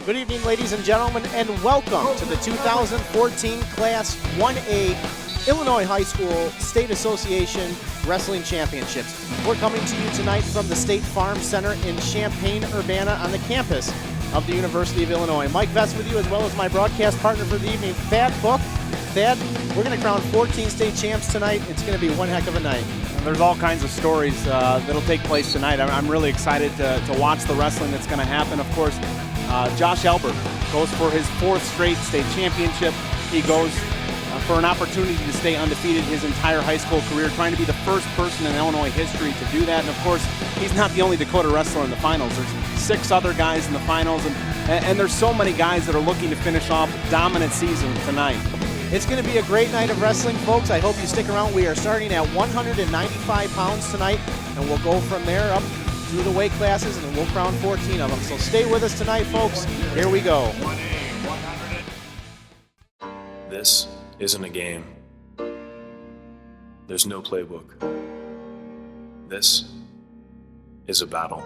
Good evening, ladies and gentlemen, and welcome to the 2014 Class 1A Illinois High School State Association Wrestling Championships. We're coming to you tonight from the State Farm Center in Champaign-Urbana on the campus of the University of Illinois. Mike Vest with you, as well as my broadcast partner for the evening, Thad Book. Thad, we're going to crown 14 state champs tonight. It's going to be one heck of a night. There's all kinds of stories that'll take place tonight. I'm really excited to watch the wrestling that's going to happen. Of course, Josh Albert goes for his 4th straight state championship. He goes for an opportunity to stay undefeated his entire high school career, trying to be the first person in Illinois history to do that. And of course, he's not the only Dakota wrestler in the finals. There's 6 other guys in the finals, and there's so many guys that are looking to finish off a dominant season tonight. It's going to be a great night of wrestling, folks. I hope you stick around. We are starting at 195 pounds tonight, and we'll go from there up through the weight classes, and we'll crown 14 of them. So stay with us tonight, folks. Here we go. This isn't a game. There's no playbook. This is a battle.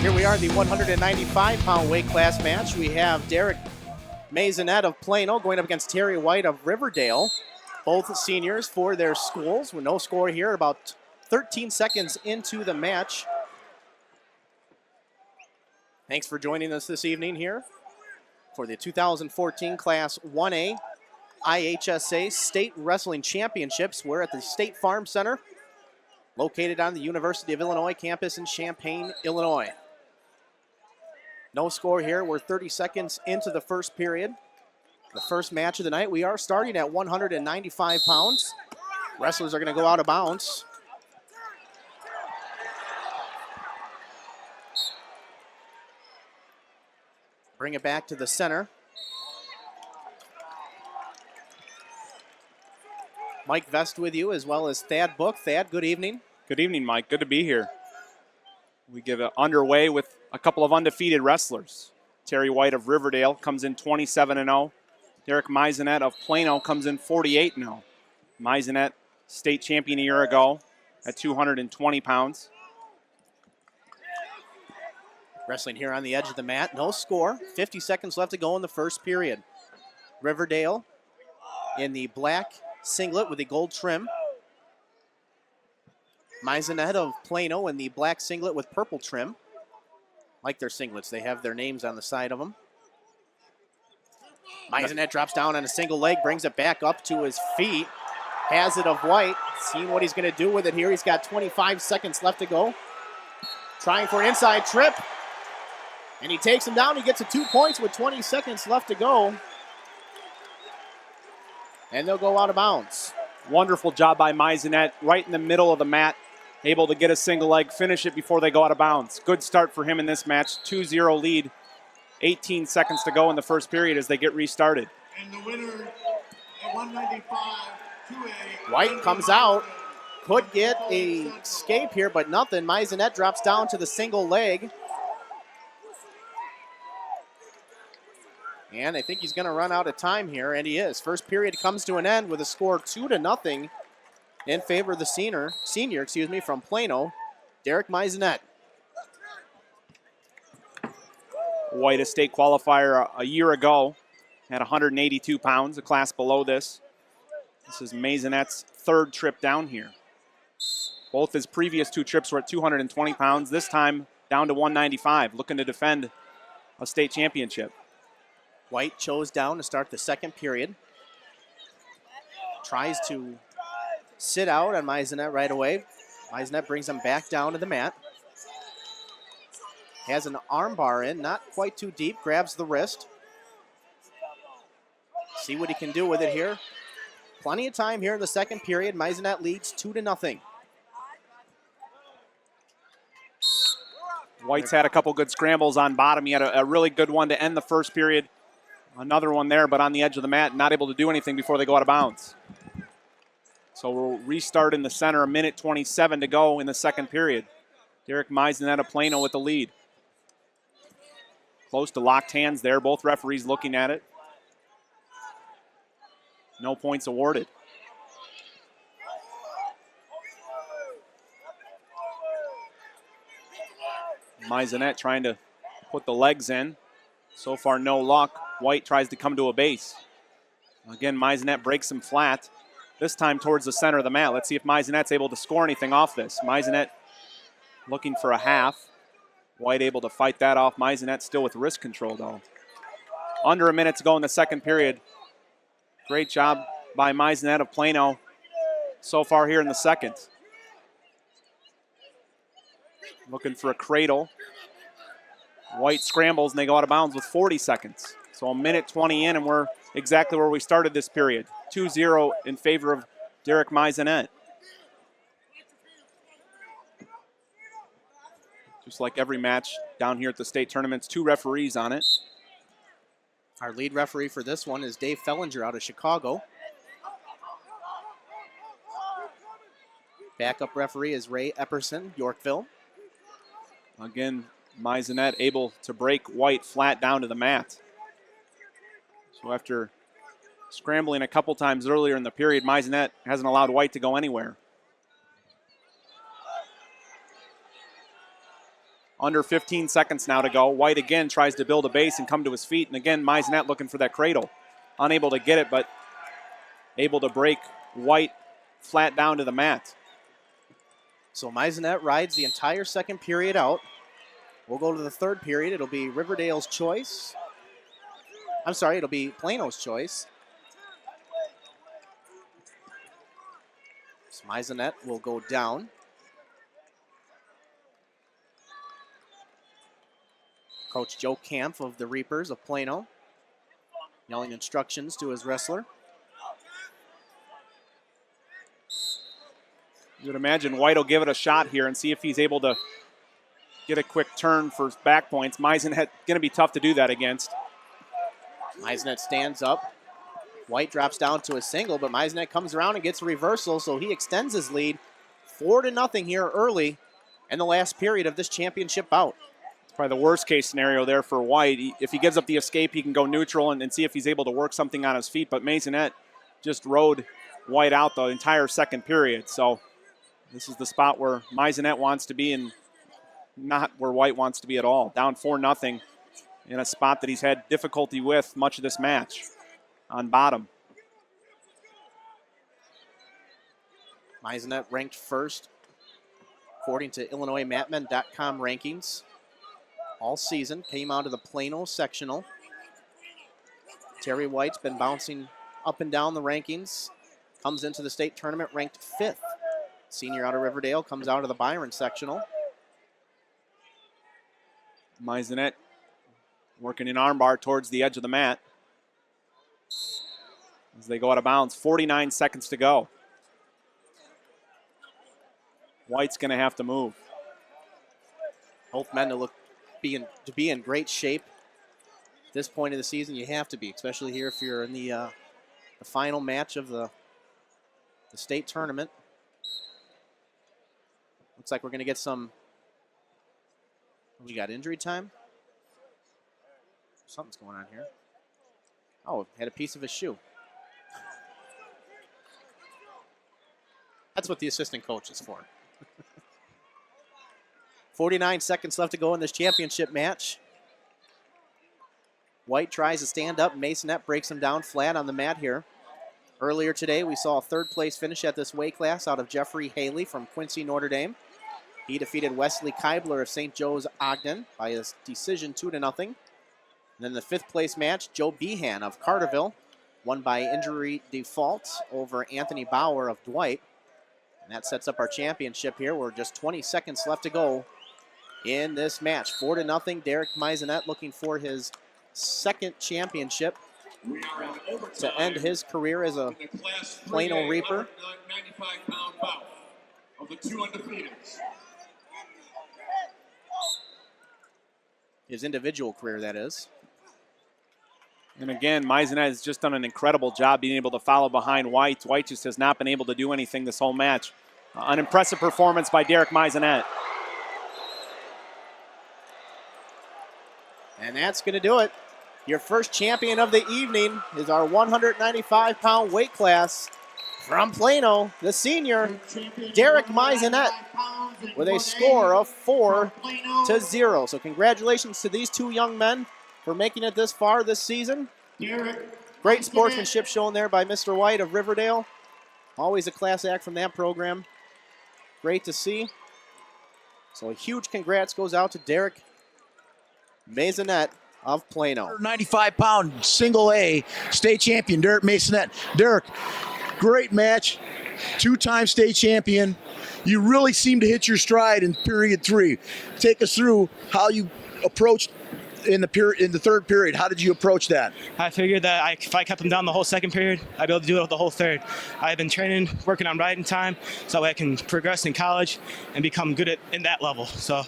Here we are, the 195-pound weight class match. We have Derek Maisonette of Plano going up against Terry White of Riverdale. Both seniors for their schools with no score here, about 13 seconds into the match. Thanks for joining us this evening here for the 2014 Class 1A IHSA State Wrestling Championships. We're at the State Farm Center, located on the University of Illinois campus in Champaign, Illinois. No score here. We're 30 seconds into the first period. The first match of the night. We are starting at 195 pounds. Wrestlers are going to go out of bounds. Bring it back to the center. Mike Vest with you, as well as Thad Book. Thad, good evening. Good evening, Mike. Good to be here. We get underway with a couple of undefeated wrestlers. Terry White of Riverdale comes in 27-0. Derek Maisonette of Plano comes in 48-0. Maisonette, state champion a year ago at 220 pounds. Wrestling here on the edge of the mat. No score. 50 seconds left to go in the first period. Riverdale in the black singlet with the gold trim. Maisonette of Plano in the black singlet with purple trim. Like their singlets, they have their names on the side of them. Maisonette drops down on a single leg, brings it back up to his feet. Has it of White, seeing what he's going to do with it here. He's got 25 seconds left to go. Trying for an inside trip. And he takes him down. He gets to 2 points with 20 seconds left to go. And they'll go out of bounds. Wonderful job by Maisonette, right in the middle of the mat. Able to get a single leg, finish it before they go out of bounds. Good start for him in this match. 2-0 lead. 18 seconds to go in the first period as they get restarted. And the winner at 195, 2A. White comes out. Could get a escape here, but nothing. Maisonette drops down to the single leg. And I think he's going to run out of time here, and he is. First period comes to an end with a score 2-0 in favor of the senior from Plano, Derek Maisonette. White, a state qualifier a year ago, at 182 pounds, a class below this. This is Maisonette's 3rd trip down here. Both his previous 2 trips were at 220 pounds, this time down to 195, looking to defend a state championship. White chose down to start the second period. Tries to sit out on Maisonette right away. Maisonette brings him back down to the mat. Has an arm bar in, not quite too deep, grabs the wrist. See what he can do with it here. Plenty of time here in the second period. Maisonette leads 2-0. White's had a couple good scrambles on bottom. He had a really good one to end the first period. Another one there, but on the edge of the mat, not able to do anything before they go out of bounds. So we'll restart in the center, 1:27 to go in the second period. Derek Meisenet of Plano with the lead. Close to locked hands there, both referees looking at it. No points awarded. Meisenet trying to put the legs in. So far, no luck. White tries to come to a base. Again, Meisenet breaks him flat, this time towards the center of the mat. Let's see if Meisenet's able to score anything off this. Meisenet looking for a half. White able to fight that off. Meisenet still with wrist control, though. Under a minute to go in the second period. Great job by Meisenet of Plano so far here in the second. Looking for a cradle. White scrambles, and they go out of bounds with 40 seconds. So 1:20 in, and we're exactly where we started this period. 2-0 in favor of Derek Meisenet. Just like every match down here at the state tournaments, 2 referees on it. Our lead referee for this one is Dave Fellinger out of Chicago. Backup referee is Ray Epperson, Yorkville. Again, Meisenet able to break White flat down to the mat. So after scrambling a couple times earlier in the period, Meisenet hasn't allowed White to go anywhere. Under 15 seconds now to go. White again tries to build a base and come to his feet. And again, Meisenet looking for that cradle. Unable to get it, but able to break White flat down to the mat. So Meisenet rides the entire second period out. We'll go to the third period. It'll be Riverdale's choice. I'm sorry, it'll be Plano's choice. So Meisenet will go down. Coach Joe Kampf of the Reapers of Plano yelling instructions to his wrestler. You would imagine White will give it a shot here and see if he's able to get a quick turn for back points. Meisenet going to be tough to do that against. Meisenet stands up. White drops down to a single, but Meisenet comes around and gets a reversal, so he extends his lead 4-0 here early in the last period of this championship bout. It's probably the worst case scenario there for White. If he gives up the escape, he can go neutral and see if he's able to work something on his feet, but Meisenet just rode White out the entire second period. So this is the spot where Meisenet wants to be and not where White wants to be at all. Down 4-0 in a spot that he's had difficulty with much of this match on bottom. Meisenet ranked first according to IllinoisMatmen.com rankings all season. Came out of the Plano sectional. Terry White's been bouncing up and down the rankings. Comes into the state tournament ranked 5th. Senior out of Riverdale comes out of the Byron sectional. Meisenet working an armbar towards the edge of the mat as they go out of bounds. 49 seconds to go. White's going to have to move. Both men to be in great shape. At this point of the season, you have to be, especially here if you're in the final match of the state tournament. Looks like we're going to get some. We got injury time. Something's going on here. Oh, had a piece of his shoe. That's what the assistant coach is for. 49 seconds left to go in this championship match. White tries to stand up. Meisenet breaks him down flat on the mat here. Earlier today, we saw a third place finish at this weight class out of Jeffrey Haley from Quincy, Notre Dame. He defeated Wesley Keibler of St. Joe's Ogden by a decision 2-0. And then the 5th place match, Joe Behan of Carterville won by injury default over Anthony Bauer of Dwight. And that sets up our championship here. We're just 20 seconds left to go in this match. 4-0. Derek Meisenet looking for his second championship to end his career as a Plano Reaper. 95-pound bout of the 2 undefeateds. his individual career, that is. And again, Maisonet has just done an incredible job being able to follow behind White. White just has not been able to do anything this whole match. An impressive performance by Derek Maisonet. And that's going to do it. Your first champion of the evening is our 195-pound weight class from Plano, the senior, Derek Maisonet, with a score of 4-0. So congratulations to these two young men for making it this far this season. Great sportsmanship shown there by Mr. White of Riverdale. Always a class act from that program. Great to see. So a huge congrats goes out to Derek Maisonet of Plano. 95-pound single A state champion, Derek Maisonet. Derek, great match, two-time state champion. You really seem to hit your stride in period 3. Take us through how you approached in the third period. How did you approach that? I figured that if I kept them down the whole second period, I'd be able to do it the whole third. I've been training, working on riding time, so that way I can progress in college and become good in that level. So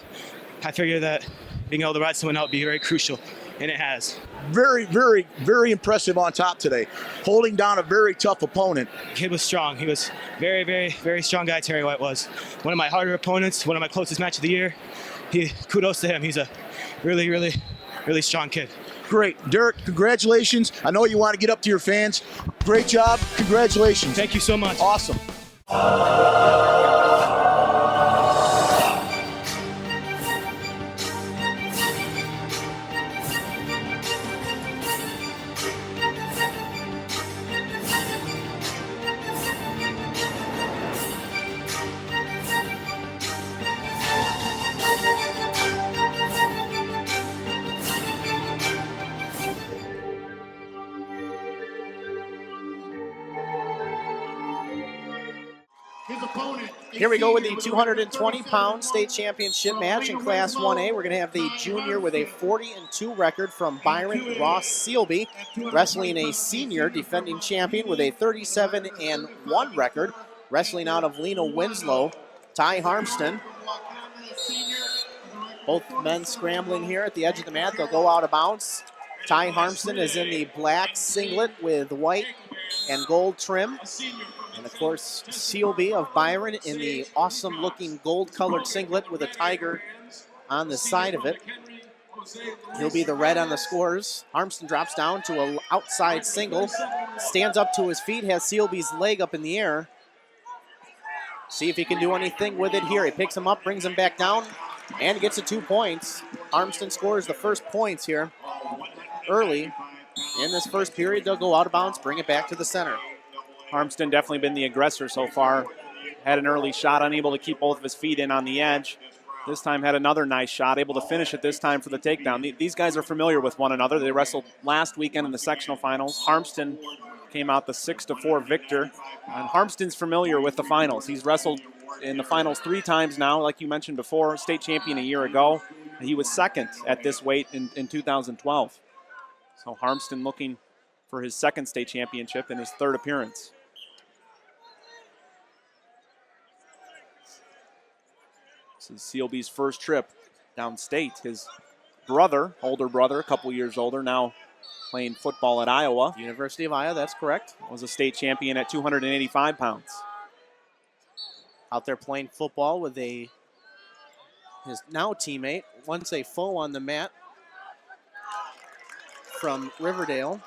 I figured that being able to ride someone out would be very crucial, and it has. Very, very, very impressive on top today, holding down a very tough opponent. The kid was strong. He was very, very, very strong guy, Terry White was. One of my harder opponents, one of my closest match of the year. Kudos to him. He's a really, really, really strong kid. Great. Derek, congratulations. I know you want to get up to your fans. Great job. Congratulations. Thank you so much. Awesome. Here we go with the 220-pound state championship match in Class 1A. We're going to have the junior with a 40-2 record from Byron Ross Sealby, wrestling a senior defending champion with a 37-1 record, wrestling out of Lena Winslow, Ty Harmston. Both men scrambling here at the edge of the mat. They'll go out of bounds. Ty Harmston is in the black singlet with white and gold trim. And, of course, Sealby of Byron in the awesome-looking gold-colored singlet with a tiger on the side of it. He'll be the red on the scores. Harmston drops down to an outside single, stands up to his feet, has Sealby's leg up in the air. See if he can do anything with it here. He picks him up, brings him back down, and gets the 2 points. Harmston scores the first points here early. In this first period, they'll go out of bounds, bring it back to the center. Harmston definitely been the aggressor so far. Had an early shot, unable to keep both of his feet in on the edge. This time had another nice shot, able to finish it this time for the takedown. These guys are familiar with one another. They wrestled last weekend in the sectional finals. Harmston came out the 6-4 victor. And Harmston's familiar with the finals. He's wrestled in the finals 3 times now, like you mentioned before, state champion a year ago. He was second at this weight in 2012. So Harmston looking for his second state championship and his third appearance. This is Sealby's first trip downstate. His brother, older brother, a couple years older, now playing football at Iowa. University of Iowa, that's correct. Was a state champion at 285 pounds. Out there playing football with his now teammate, once a foe on the mat from Riverdale.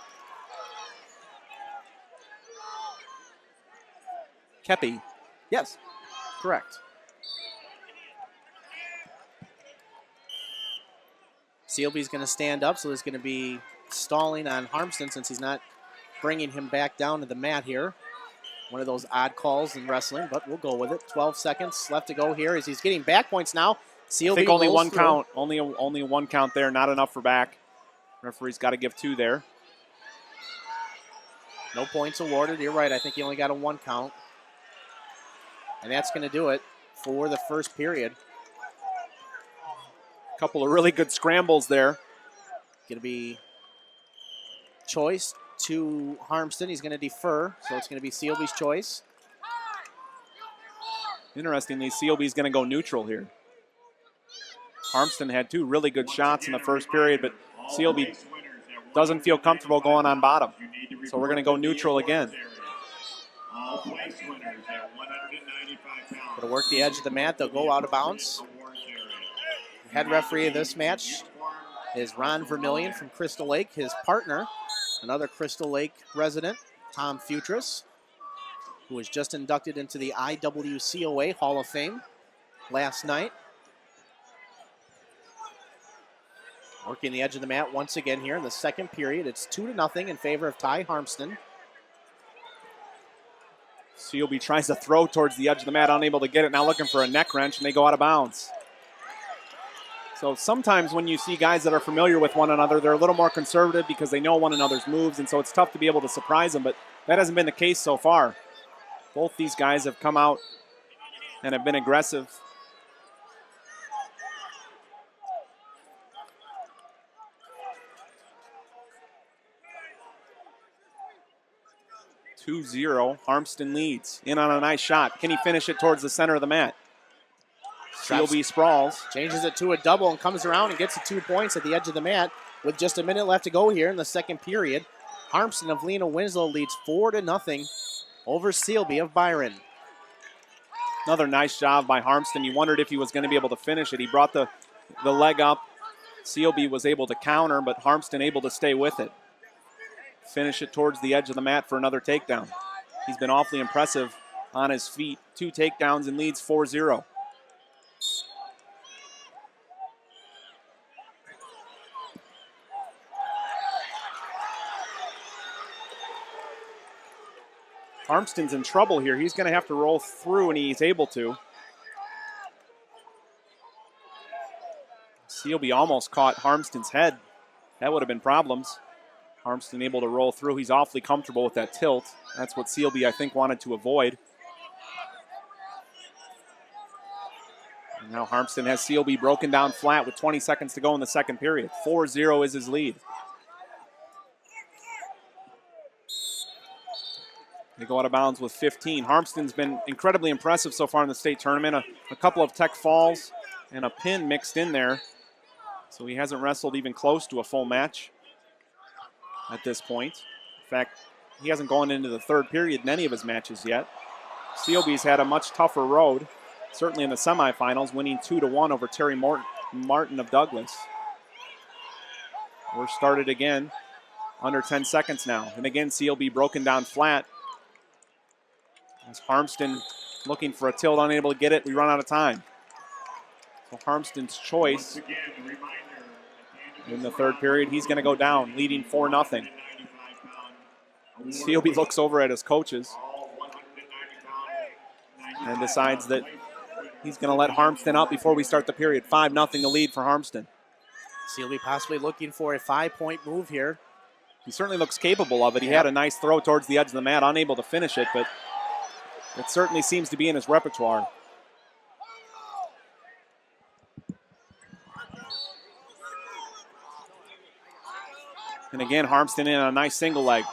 Kepi. Yes, correct. Sealby's going to stand up, so there's going to be stalling on Harmston since he's not bringing him back down to the mat here. One of those odd calls in wrestling, but we'll go with it. 12 seconds left to go here as he's getting back points now. Sealby I think only one through. count. Only one count there, not enough for back. Referee's got to give 2 there. No points awarded. You're right. I think he only got a 1 count. And that's going to do it for the first period. A couple of really good scrambles there. Going to be choice to Harmston. He's going to defer, so it's going to be Sealby's choice. Interestingly, Sealby's going to go neutral here. Harmston had 2 really good shots in the first period, but Sealby doesn't feel comfortable going on bottom. So we're going to go neutral again. Going to work the edge of the mat. They'll go out of bounds. The head referee of this match is Ron Vermillion from Crystal Lake. His partner, another Crystal Lake resident, Tom Futris, who was just inducted into the IWCOA Hall of Fame last night. Working the edge of the mat once again here in the second period. It's 2-0 in favor of Ty Harmston. Sealby tries to throw towards the edge of the mat, unable to get it. Now looking for a neck wrench, and they go out of bounds. So sometimes when you see guys that are familiar with one another, they're a little more conservative because they know one another's moves, and so it's tough to be able to surprise them, but that hasn't been the case so far. Both these guys have come out and have been aggressive. Harmston leads. In on a nice shot. Can he finish it towards the center of the mat? Sealby sprawls. Changes it to a double and comes around and gets the 2 points at the edge of the mat with just a minute left to go here in the second period. Harmston of Lena Winslow leads 4-0 over Sealby of Byron. Another nice job by Harmston. You wondered if he was going to be able to finish it. He brought the leg up. Sealby was able to counter, but Harmston able to stay with it. Finish it towards the edge of the mat for another takedown. He's been awfully impressive on his feet. 2 takedowns and leads 4-0. Harmston's in trouble here. He's going to have to roll through, and he's able to. Sealby almost caught Harmston's head. That would have been problems. Harmston able to roll through. He's awfully comfortable with that tilt. That's what Sealby, I think, wanted to avoid. And now Harmston has Sealby broken down flat with 20 seconds to go in the second period. 4-0 is his lead. They go out of bounds with 15. Harmston's been incredibly impressive so far in the state tournament. A couple of tech falls and a pin mixed in there. So he hasn't wrestled even close to a full match at this point. In fact, he hasn't gone into the third period in any of his matches yet. Sealby's had a much tougher road, certainly in the semifinals, winning 2-1 over Terry Martin of Douglas. We're started again, under 10 seconds now. And again, Sealby broken down flat. As Harmston looking for a tilt, unable to get it, we run out of time. So Harmston's choice in the third period, he's going to go down, leading 4-0. Sealby looks over at his coaches and decides that he's going to let Harmston up before we start the period. 5-0 the lead for Harmston. Sealby possibly looking for a 5-point move here. He certainly looks capable of it. He had a nice throw towards the edge of the mat, unable to finish it, but it certainly seems to be in his repertoire. And again, Harmston in on a nice single leg.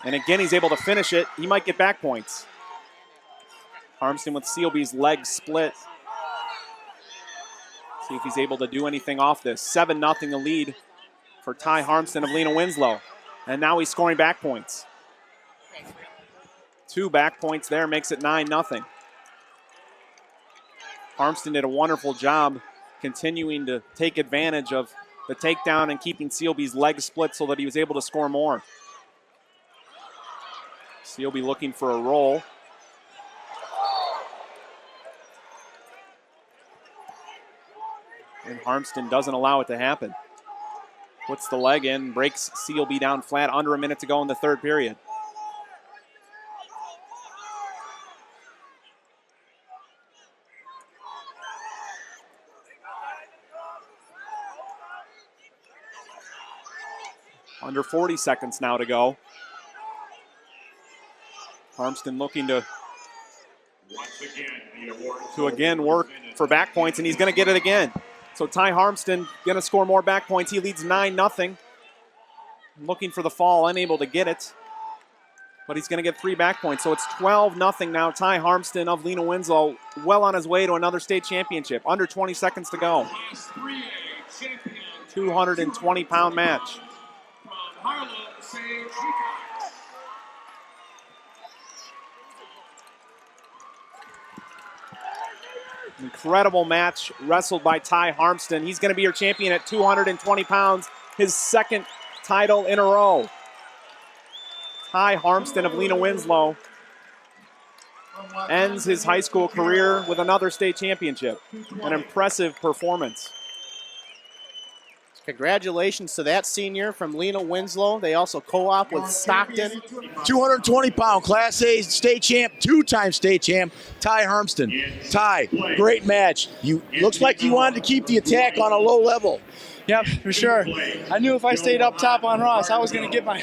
And again, he's able to finish it. He might get back points. Harmston with Sealby's leg split. See if he's able to do anything off this. 7-0 the lead for Ty Harmston of Lena Winslow. And now he's scoring back points. 2 back points there makes it 9-0. Harmston did a wonderful job continuing to take advantage of the takedown and keeping Sealby's leg split so that he was able to score more. Sealby looking for a roll. And Harmston doesn't allow it to happen. Puts the leg in, breaks Sealby down flat, under a minute to go in the third period. Under 40 seconds now to go. Harmston looking to again work for back points, and he's going to get it again. So Ty Harmston going to score more back points. He leads 9-0. Looking for the fall, unable to get it. but he's going to get 3 back points. So it's 12-0 now. Ty Harmston of Lena Winslow well on his way to another state championship. Under 20 seconds to go. 220-pound match. Incredible match wrestled by Ty Harmston. He's going to be your champion at 220 pounds, his second title in a row. Ty Harmston of Lena Winslow ends his high school career with another state championship. An impressive performance. Congratulations to that senior from Lena Winslow. They also co-op with Stockton. 220-pound Class A state champ, 2-time state champ, Ty Harmston. Ty, great match. Looks like you wanted to keep the attack on a low level. Yep, for sure. I knew if I stayed up top on Ross, I was going to get my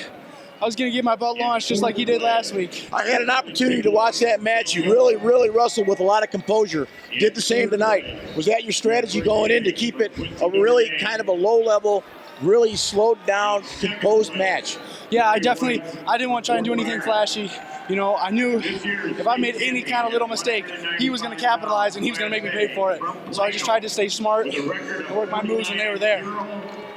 belt launched just like he did last week. I had an opportunity to watch that match. You really, really wrestled with a lot of composure. Did the same tonight. Was that your strategy going in to keep it a really kind of a low-level, really slowed down, composed match? Yeah, I didn't want to try and do anything flashy. You know, I knew if I made any kind of little mistake, he was going to capitalize and he was going to make me pay for it. So I just tried to stay smart and work my moves, and they were there.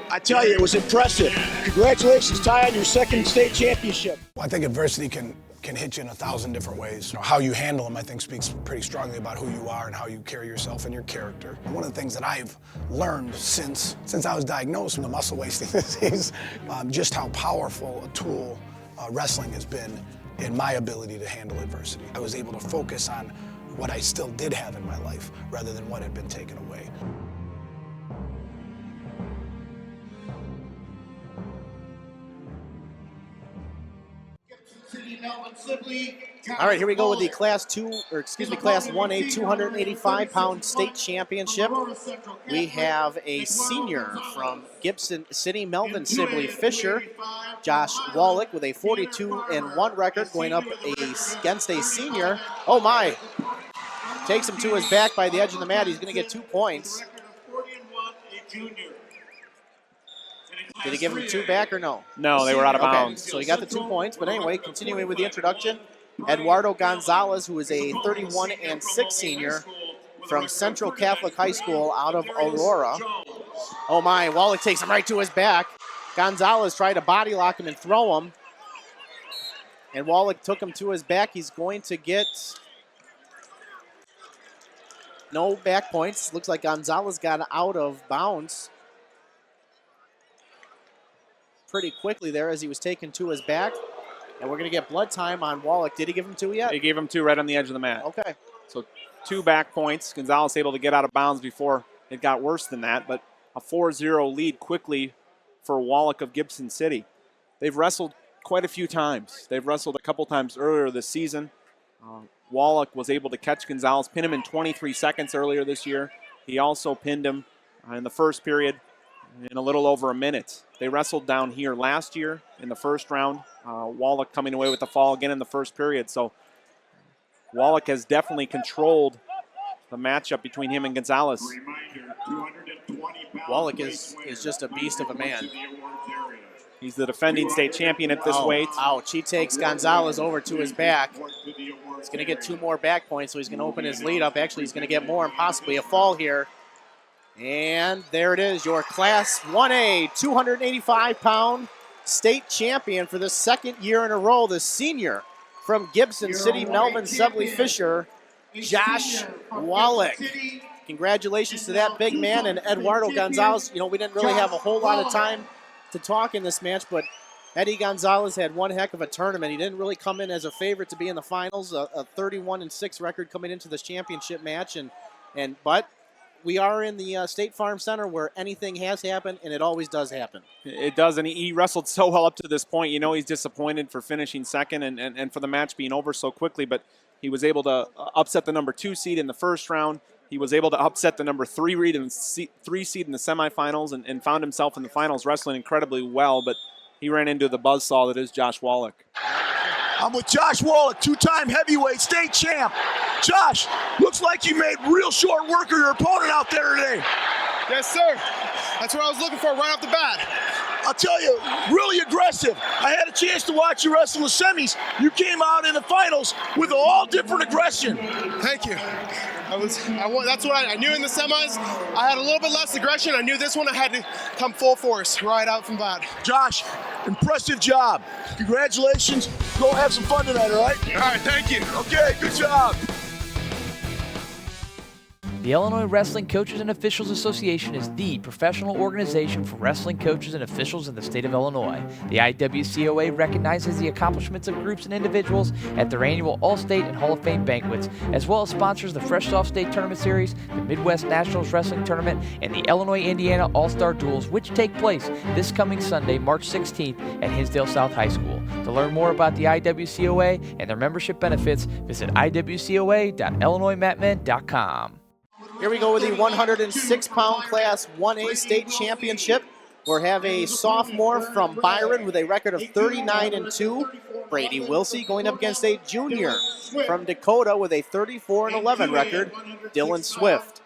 I tell you, it was impressive. Congratulations, Ty, on your second state championship. I think adversity can hit you in 1,000 different ways. You know, how you handle them, I think, speaks pretty strongly about who you are and how you carry yourself and your character. One of the things that I've learned since I was diagnosed with muscle wasting disease, just how powerful a tool wrestling has been in my ability to handle adversity. I was able to focus on what I still did have in my life rather than what had been taken away. All right, here we go with the Class 1A 285-pound state championship. We have a senior from Gibson City, Melvin Sibley Fisher, Josh Wallach, with a 42-1 record, going up against a senior. Oh my! Takes him to his back by the edge of the mat. He's going to get 2 points. Did he give him 2 back or no? No, they were out of bounds. So he got the 2 points. But anyway, continuing with the introduction, Eduardo Gonzalez, who is a 31-6 senior from Central Catholic High School out of Aurora. Oh my, Wallach takes him right to his back. Gonzalez tried to body lock him and throw him. And Wallach took him to his back. He's going to get no back points. Looks like Gonzalez got out of bounds pretty quickly there as he was taken to his back. And we're going to get blood time on Wallach. Did he give him 2 yet? He gave him 2 right on the edge of the mat. Okay. So 2 back points. Gonzalez able to get out of bounds before it got worse than that, but a 4-0 lead quickly for Wallach of Gibson City. They've wrestled quite a few times. They've wrestled a couple times earlier this season. Wallach was able to catch Gonzalez, pin him in 23 seconds earlier this year. He also pinned him in the first period in a little over a minute. They wrestled down here last year in the first round. Wallach coming away with the fall again in the first period. So Wallach has definitely controlled the matchup between him and Gonzalez. Wallach is just a beast of a man. He's the defending state champion at this weight. Ouch, he takes Gonzalez over to his back. He's going to get 2 more back points, so he's going to open his lead up. Actually, he's going to get more and possibly a fall here. And there it is, your Class 1A 285-pound state champion for the second year in a row, the senior from Gibson City, Melvin Sibley Fisher, Josh Wallach. Congratulations to that big man. And Eduardo Gonzalez, you know, we didn't really have a whole lot of time to talk in this match, but Eddie Gonzalez had one heck of a tournament. He didn't really come in as a favorite to be in the finals, a 31-6 record coming into this championship match, but we are in the State Farm Center where anything has happened, and it always does happen. It does, and he wrestled so well up to this point. You know he's disappointed for finishing second and for the match being over so quickly, but he was able to upset the number 2 seed in the first round. He was able to upset the number 3 seed in the semifinals and found himself in the finals wrestling incredibly well, but he ran into the buzzsaw that is Josh Wallach. I'm with Josh Wallach, 2-time heavyweight state champ. Josh, looks like you made real short work of your opponent out there today. Yes, sir. That's what I was looking for right off the bat. I'll tell you, really aggressive. I had a chance to watch you wrestle the semis. You came out in the finals with all different aggression. Thank you. That's what I knew in the semis. I had a little bit less aggression. I knew this one I had to come full force right out from the bat. Josh, impressive job. Congratulations. Go have some fun tonight, all right? All right, thank you. Okay, good job. The Illinois Wrestling Coaches and Officials Association is the professional organization for wrestling coaches and officials in the state of Illinois. The IWCOA recognizes the accomplishments of groups and individuals at their annual All-State and Hall of Fame banquets, as well as sponsors the Fresh Off State Tournament Series, the Midwest Nationals Wrestling Tournament, and the Illinois-Indiana All-Star Duels, which take place this coming Sunday, March 16th at Hinsdale South High School. To learn more about the IWCOA and their membership benefits, visit iwcoa.illinoismatmen.com. Here we go with the 106-pound Class 1A state championship. We have a sophomore from Byron with a record of 39-2, Brady Wilsey, going up against a junior from Dakota with a 34-11 record, Dylan Swift.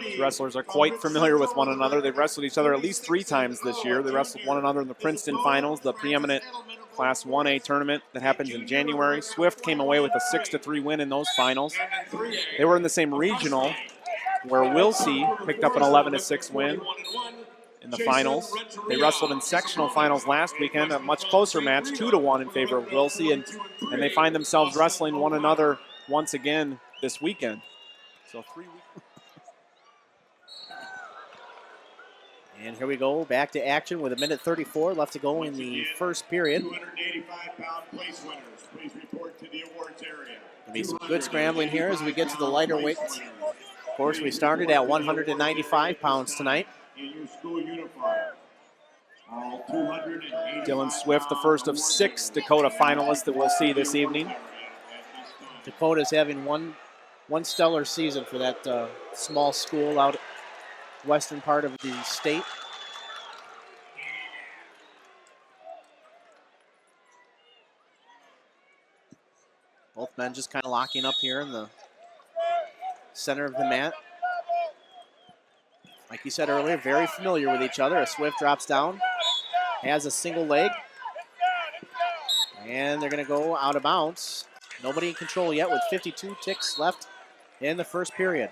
These wrestlers are quite familiar with one another. They've wrestled each other at least 3 times this year. They wrestled one another in the Princeton Finals, the preeminent Class 1A tournament that happens in January. Swift came away with a 6-3 win in those finals. They were in the same regional where Wilsey picked up an 11-6 win in the finals. They wrestled in sectional finals last weekend, a much closer match, 2-1 in favor of Wilsey, and they find themselves wrestling one another once again this weekend. So 3 weeks. And here we go, back to action with 1:34 left to go in the first period. 285-pound place winners, please report to the awards area. There'll be some good scrambling here as we get to the lighter weights. Of course, we started at 195 pounds tonight. In your school uniform. All 285 Dylan Swift, the first of 6 Dakota finalists that we'll see this evening. Dakota's having one stellar season for that small school out western part of the state. Both men just kind of locking up here in the center of the mat. Like you said earlier, very familiar with each other. As Swift drops down, has a single leg. And they're going to go out of bounds. Nobody in control yet with 52 ticks left in the first period.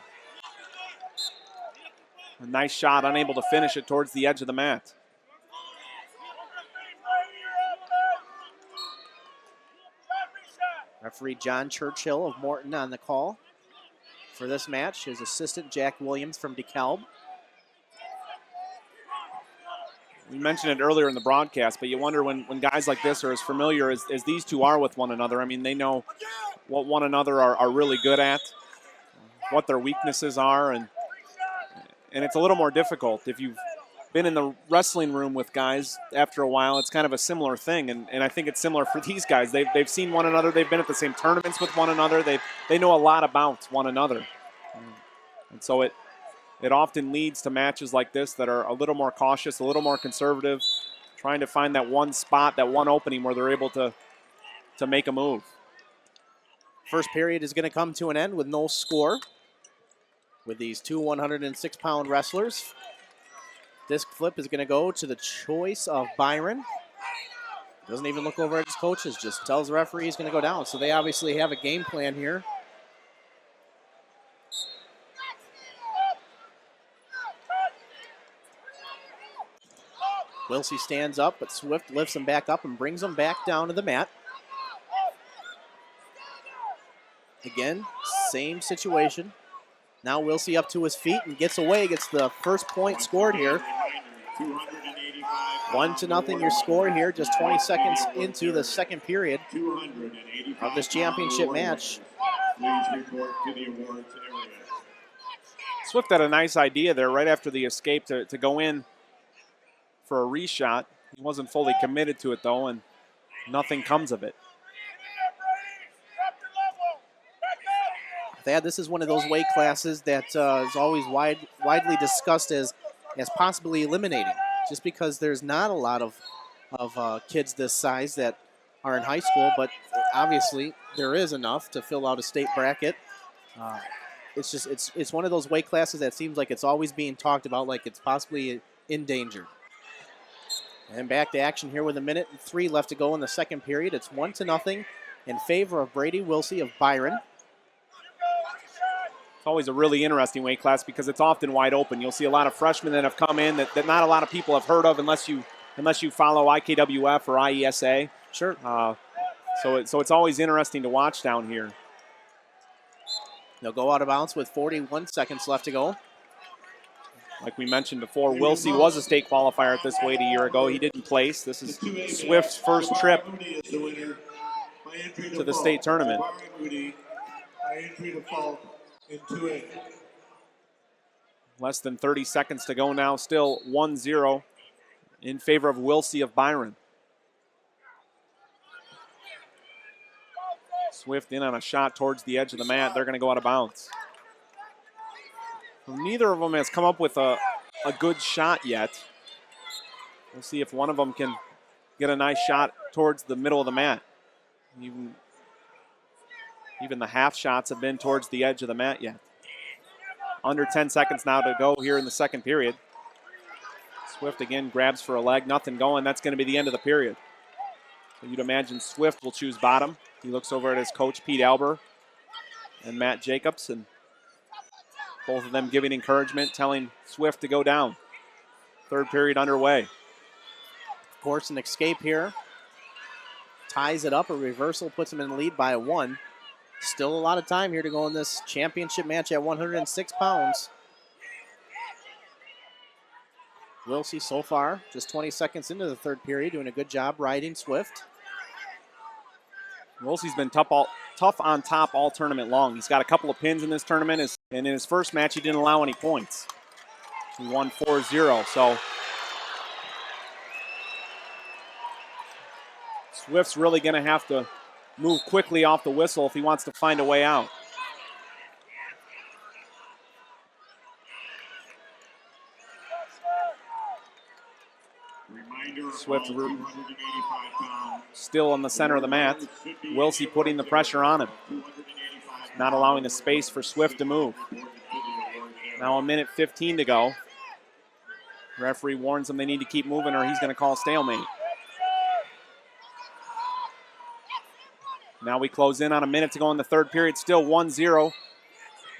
A nice shot, unable to finish it towards the edge of the mat. Referee John Churchill of Morton on the call for this match. His assistant Jack Williams from DeKalb. We mentioned it earlier in the broadcast, but you wonder when guys like this are as familiar as these two are with one another. I mean, they know what one another are really good at, what their weaknesses are, and it's a little more difficult. If you've been in the wrestling room with guys after a while, it's kind of a similar thing, and I think it's similar for these guys. They've seen one another. They've been at the same tournaments with one another. They know a lot about one another. And so it often leads to matches like this that are a little more cautious, a little more conservative, trying to find that one spot, that one opening where they're able to make a move. First period is going to come to an end with no score with these two 106-pound wrestlers. Disc flip is going to go to the choice of Byron. Doesn't even look over at his coaches, just tells the referee he's going to go down. So they obviously have a game plan here. Wilsey stands up, but Swift lifts him back up and brings him back down to the mat. Again, same situation. Now Wilsey up to his feet and gets away, gets the first point scored here. 1-0 your score here, just 20 seconds into the second period of this championship match. Swift had a nice idea there right after the escape to go in for a reshot. He wasn't fully committed to it though, and nothing comes of it. Thad, this is one of those weight classes that is always widely discussed as possibly eliminating, just because there's not a lot of kids this size that are in high school, but obviously there is enough to fill out a state bracket. it's just it's one of those weight classes that seems like it's always being talked about, like it's possibly in danger. And back to action here with 1:03 left to go in the second period. It's 1-0 in favor of Brady Wilsey of Byron. It's always a really interesting weight class because it's often wide open. You'll see a lot of freshmen that have come in that not a lot of people have heard of unless you follow IKWF or IHSA. Sure. So it's always interesting to watch down here. They'll go out of bounds with 41 seconds left to go. Like we mentioned before, Wilsey was a state qualifier at this weight a year ago. He didn't place. This is Swift's first trip to the state tournament. Less than 30 seconds to go now. Still 1-0 in favor of Wilsey of Byron. Swift in on a shot towards the edge of the mat. They're going to go out of bounds. Neither of them has come up with a good shot yet. We'll see if one of them can get a nice shot towards the middle of the mat. Even the half shots have been towards the edge of the mat yet. Under 10 seconds now to go here in the second period. Swift again grabs for a leg, nothing going. That's going to be the end of the period. So you'd imagine Swift will choose bottom. He looks over at his coach, Pete Alber, and Matt Jacobs, and both of them giving encouragement, telling Swift to go down. Third period underway. Of course, an escape here. Ties it up. A reversal puts him in the lead by 1. Still a lot of time here to go in this championship match at 106 pounds. Wilsey so far, just 20 seconds into the third period, doing a good job riding Swift. Wilsey's been tough on top all tournament long. He's got a couple of pins in this tournament, and in his first match, he didn't allow any points. He won 4-0, so Swift's really going to have to move quickly off the whistle if he wants to find a way out. Swift still in the center of the mat. Wilsey putting the pressure on him. Not allowing the space for Swift to move. Now 1:15 to go. Referee warns them they need to keep moving or he's going to call stalemate. Now we close in on a minute to go in the third period. Still 1-0.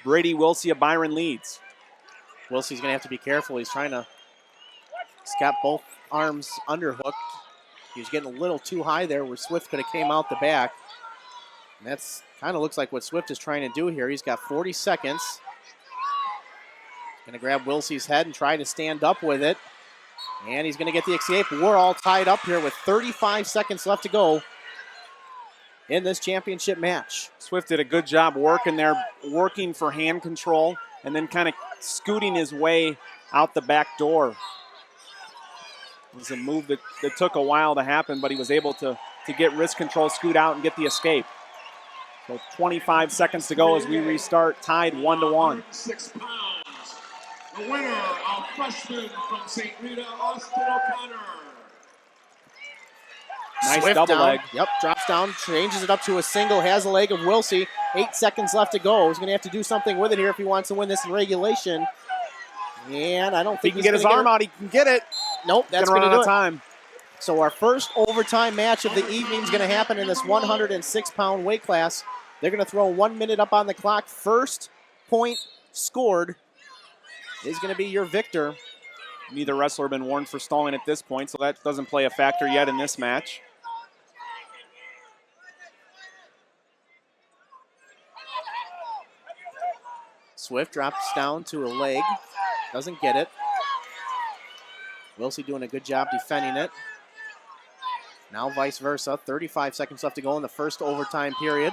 Brady Wilsey of Byron leads. Wilsey's going to have to be careful. He's got both arms underhooked. He was getting a little too high there where Swift could have came out the back. And that's kind of looks like what Swift is trying to do here. He's got 40 seconds. Going to grab Wilsey's head and try to stand up with it. And he's going to get the escape. We're all tied up here with 35 seconds left to go in this championship match. Swift did a good job working there, working for hand control, and then kind of scooting his way out the back door. It was a move that took a while to happen, but he was able to get wrist control, scoot out, and get the escape. So 25 seconds to go as we restart, tied 1-1. 6 pounds. The winner of freshman from St. Rita, Austin O'Connor. Nice Swift double down. leg. Yep, drops down, changes it up to a single, has a leg of Wilsey. 8 seconds left to go. He's going to have to do something with it here if he wants to win this in regulation. And I don't think he can get his arm out. He can get it. Nope, that's going to do it. Time. So our first overtime match of the evening is going to happen in this 106-pound weight class. They're going to throw 1 minute up on the clock. First point scored is going to be your victor. Neither wrestler been warned for stalling at this point, so that doesn't play a factor yet in this match. Swift drops down to a leg. Doesn't get it. Wilsey doing a good job defending it. Now vice versa. 35 seconds left to go in the first overtime period.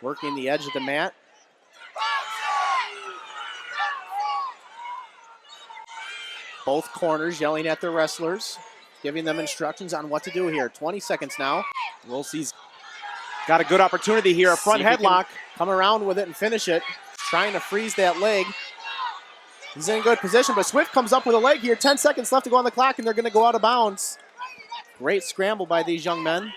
Working the edge of the mat. Both corners yelling at their wrestlers, giving them instructions on what to do here. 20 seconds now. Wilsey's got a good opportunity here. A front headlock. Come around with it and finish it. Trying to freeze that leg. He's in a good position, but Swift comes up with a leg here. 10 seconds left to go on the clock, and they're going to go out of bounds. Great scramble by these young men.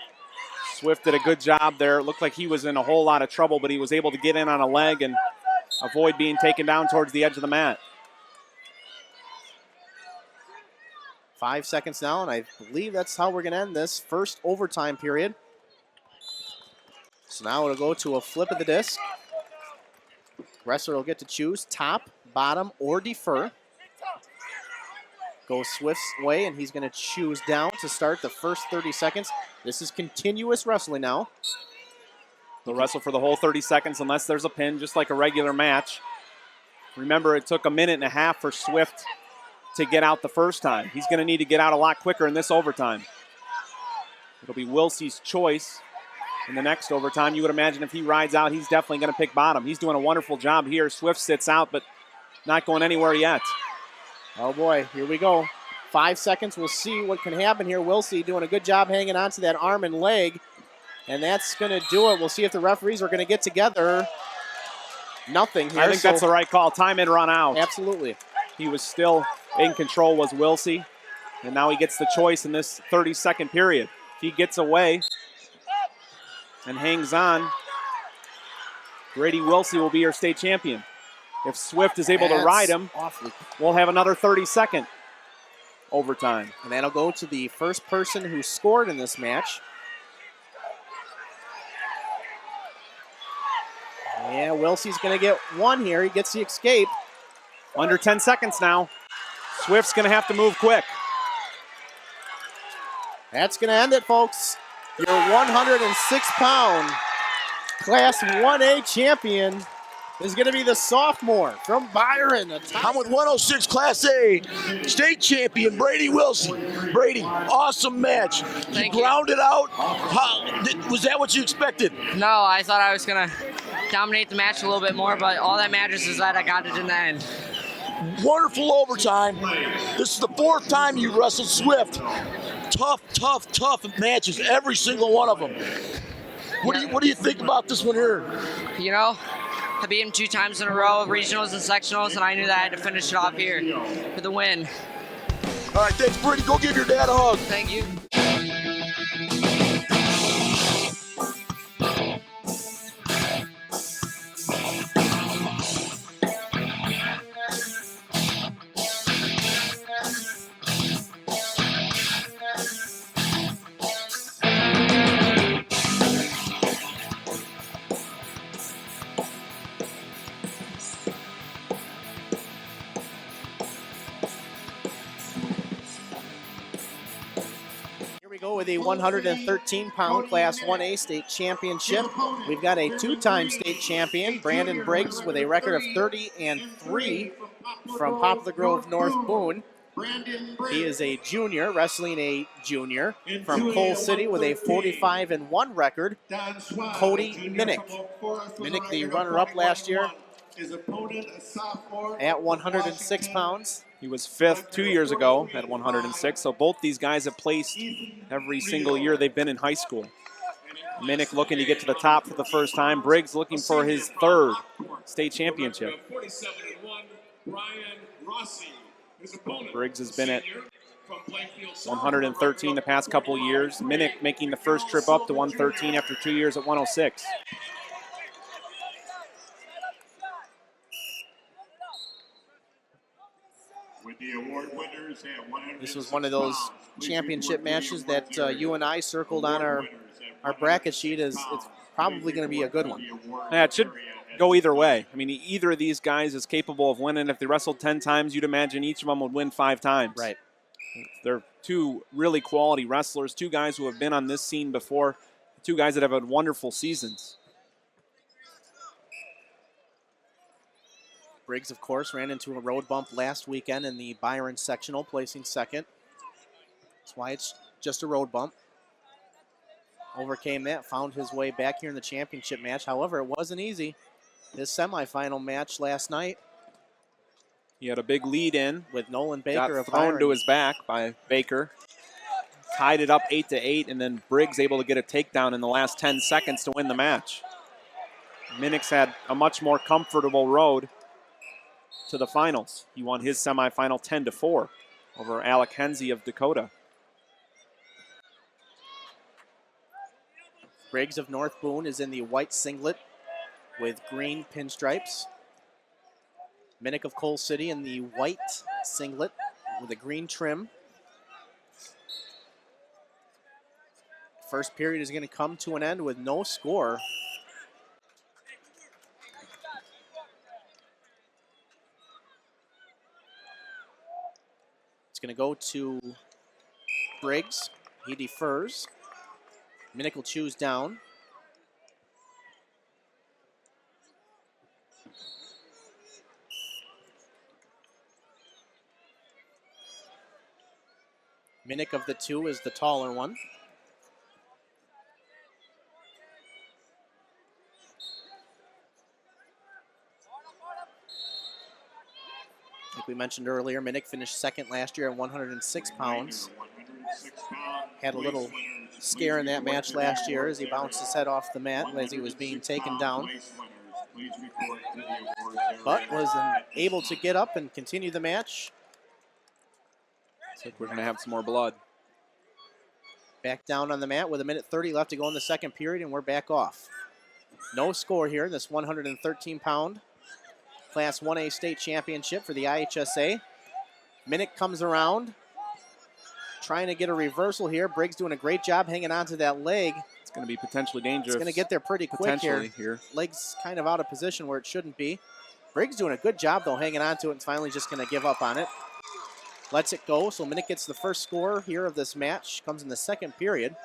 Swift did a good job there. It looked like he was in a whole lot of trouble, but he was able to get in on a leg and avoid being taken down towards the edge of the mat. 5 seconds now, and I believe that's how we're going to end this first overtime period. So now it'll go to a flip of the disc. Wrestler will get to choose top, bottom, or defer. Goes Swift's way, and he's going to choose down to start the first 30 seconds. This is continuous wrestling now. They'll wrestle for the whole 30 seconds unless there's a pin, just like a regular match. Remember, it took a minute and a half for Swift to get out the first time. He's going to need to get out a lot quicker in this overtime. It'll be Wilsey's choice in the next overtime. You would imagine if he rides out, he's definitely going to pick bottom. He's doing a wonderful job here. Swift sits out, but not going anywhere yet. Oh boy, here we go. 5 seconds, we'll see what can happen here. Wilsey doing a good job hanging on to that arm and leg. And that's going to do it. We'll see if the referees are going to get together. Nothing here. I think that's the right call. Time and run out. Absolutely. He was still in control, was Wilsey. And now he gets the choice in this 30-second period. If he gets away and hangs on, Grady Wilsey will be your state champion. If Swift is able to ride him, we'll have another 30-second overtime. And that'll go to the first person who scored in this match. Yeah, Wilsey's going to get one here. He gets the escape. Under 10 seconds now. Swift's going to have to move quick. That's going to end it, folks. Your 106-pound Class 1A champion is going to be the sophomore from Byron. I'm with 106 Class A state champion Brady Wilsey. Brady, awesome match. You grounded out. Was that what you expected? No, I thought I was going to dominate the match a little bit more, but all that matters is that I got it in the end. Wonderful overtime. This is the 4th time you wrestled Swift. Tough matches, every single one of them. What do you think about this one here? You know, I beat him 2 times in a row, regionals and sectionals, and I knew that I had to finish it off here for the win. All right, thanks, Brady. Go give your dad a hug. Thank you. With a 113-pound Class 1A state championship. We've got a 2-time state champion, Brandon Briggs, with a record of 30-3 from Poplar Grove North Boone. He is a junior, wrestling a junior from Coal City with a 45-1 record. Cody Minnick. Minnick, the runner-up last year at 106 pounds. He was 5th 2 years ago at 106, so both these guys have placed every single year they've been in high school. Minnick looking to get to the top for the first time. Briggs looking for his 3rd state championship. Briggs has been at 113 the past couple years. Minnick making the first trip up to 113 after 2 years at 106. This was one of those championship matches that you and I circled on our bracket sheet as it's probably going to be a good one. Yeah, it should go either way. I mean, either of these guys is capable of winning. If they wrestled 10 times, you'd imagine each of them would win 5 times. Right. They're 2 really quality wrestlers, 2 guys who have been on this scene before, 2 guys that have had wonderful seasons. Briggs, of course, ran into a road bump last weekend in the Byron sectional, placing 2nd. That's why it's just a road bump. Overcame that, found his way back here in the championship match. However, it wasn't easy. His semifinal match last night. He had a big lead in. With Nolan Baker of got thrown Byron. to his back by Baker. Tied it up 8-8, and then Briggs able to get a takedown in the last 10 seconds to win the match. Minnick's had a much more comfortable road to the finals. He won his semifinal 10-4 over Alec Hensey of Dakota. Briggs of North Boone is in the white singlet with green pinstripes. Minnick of Coal City in the white singlet with a green trim. First period is going to come to an end with no score. It's going to go to Briggs. He defers. Minnick will choose down. Minnick of the two is the taller one. Like we mentioned earlier, Minnick finished second last year at 106 pounds. Had a little scare in that match last year as he bounced his head off the mat as he was being taken down. But was able to get up and continue the match. Looks like we're going to have some more blood. Back down on the mat with 1:30 left to go in the second period, and we're back off. No score here in this 113-pound Class 1A state championship for the IHSA. Minnick comes around, trying to get a reversal here. Briggs doing a great job hanging on to that leg. It's going to be potentially dangerous. It's going to get there pretty quick here. Leg's kind of out of position where it shouldn't be. Briggs doing a good job, though, hanging on to it, and finally just going to give up on it. Lets it go, so Minnick gets the first score here of this match. Comes in the second period.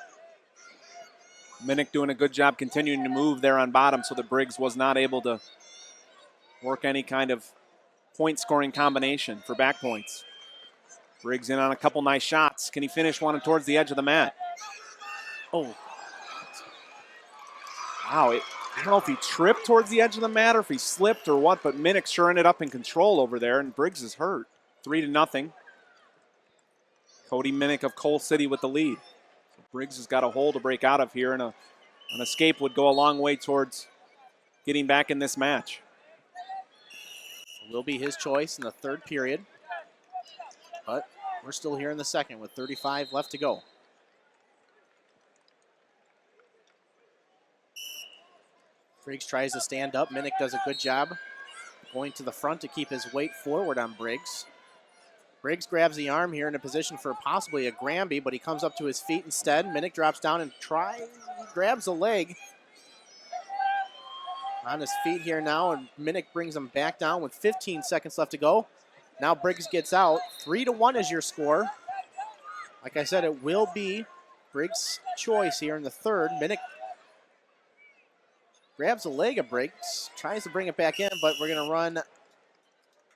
Minnick doing a good job continuing to move there on bottom so that Briggs was not able to work any kind of point-scoring combination for back points. Briggs in on a couple nice shots. Can he finish one towards the edge of the mat? Oh. Wow, I don't know if he tripped towards the edge of the mat or if he slipped or what, but Minnick sure ended up in control over there, and Briggs is hurt. 3-0. Cody Minnick of Coal City with the lead. So Briggs has got a hole to break out of here, and an escape would go a long way towards getting back in this match. Will be his choice in the third period. But we're still here in the second with 35 left to go. Briggs tries to stand up. Minnick does a good job going to the front to keep his weight forward on Briggs. Briggs grabs the arm here in a position for possibly a Granby, but he comes up to his feet instead. Minnick drops down and grabs the leg. On his feet here now, and Minnick brings him back down with 15 seconds left to go. Now Briggs gets out. 3-1 is your score. Like I said, it will be Briggs' choice here in the third. Minnick grabs the leg of Briggs, tries to bring it back in, but we're going to run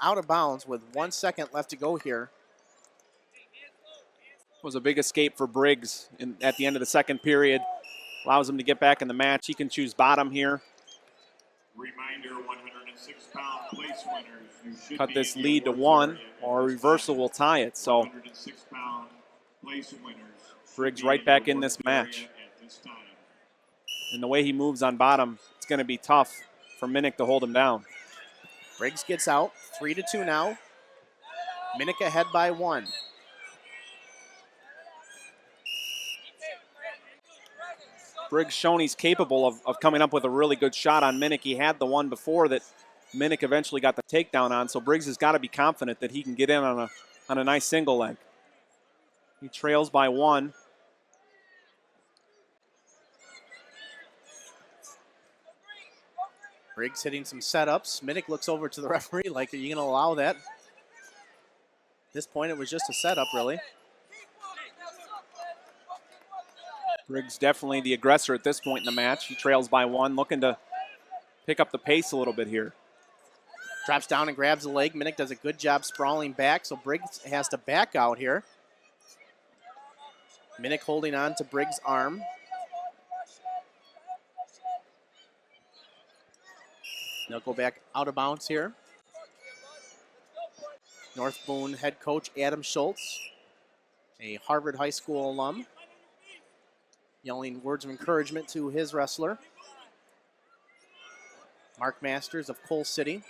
out of bounds with 1 second left to go here. It was a big escape for Briggs at the end of the second period. Allows him to get back in the match. He can choose bottom here. Reminder, 106-pound place winners. Cut this lead to 1, or a reversal will tie it. So 106-pound place winners. Briggs right back in this match. And the way he moves on bottom, it's going to be tough for Minnick to hold him down. Briggs gets out. 3-2 now. Minnick ahead by 1. Briggs shown he's capable of coming up with a really good shot on Minnick. He had the one before that Minnick eventually got the takedown on, so Briggs has got to be confident that he can get in on a nice single leg. He trails by 1. Briggs hitting some setups. Minnick looks over to the referee like, are you going to allow that? At this point, it was just a setup, really. Briggs definitely the aggressor at this point in the match. He trails by 1, looking to pick up the pace a little bit here. Drops down and grabs the leg. Minnick does a good job sprawling back, so Briggs has to back out here. Minnick holding on to Briggs' arm. They'll go back out of bounds here. North Boone head coach Adam Schultz, a Harvard High School alum, yelling words of encouragement to his wrestler. Mark Masters of Coal City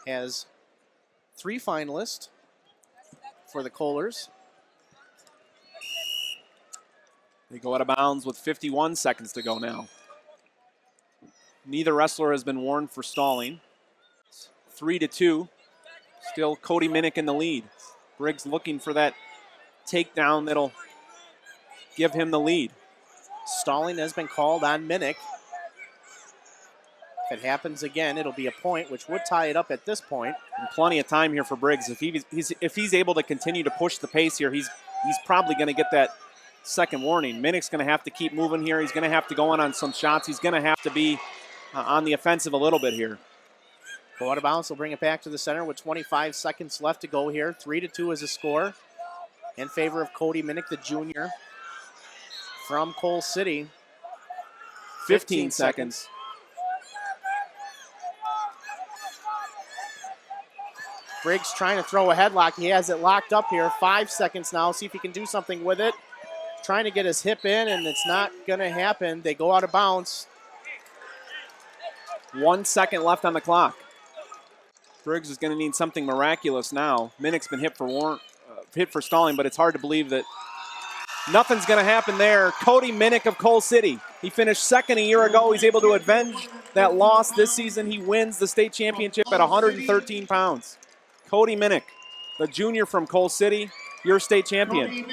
has 3 finalists for the Kohlers. They go out of bounds with 51 seconds to go now. Neither wrestler has been warned for stalling. 3-2. Still Cody Minnick in the lead. Briggs looking for that takedown that'll give him the lead. Stalling has been called on Minnick. If it happens again, it'll be a point, which would tie it up at this point. And plenty of time here for Briggs. If he's able to continue to push the pace here, he's probably going to get that second warning. Minnick's going to have to keep moving here. He's going to have to go in on some shots. He's going to have to be on the offensive a little bit here. Go out of bounds. Will bring it back to the center with 25 seconds left to go here. 3-2 is the score in favor of Cody Minnick, the junior from Coal City. 15 seconds. Briggs trying to throw a headlock. He has it locked up here. 5 seconds now. See if he can do something with it. Trying to get his hip in, and it's not going to happen. They go out of bounds. 1 second left on the clock. Briggs is going to need something miraculous now. Minnick's been hit for stalling, but it's hard to believe that nothing's going to happen there. Cody Minnick of Coal City. He finished second a year ago. He's able to avenge that loss this season. He wins the state championship at 113 pounds. Cody Minnick, the junior from Coal City, your state champion.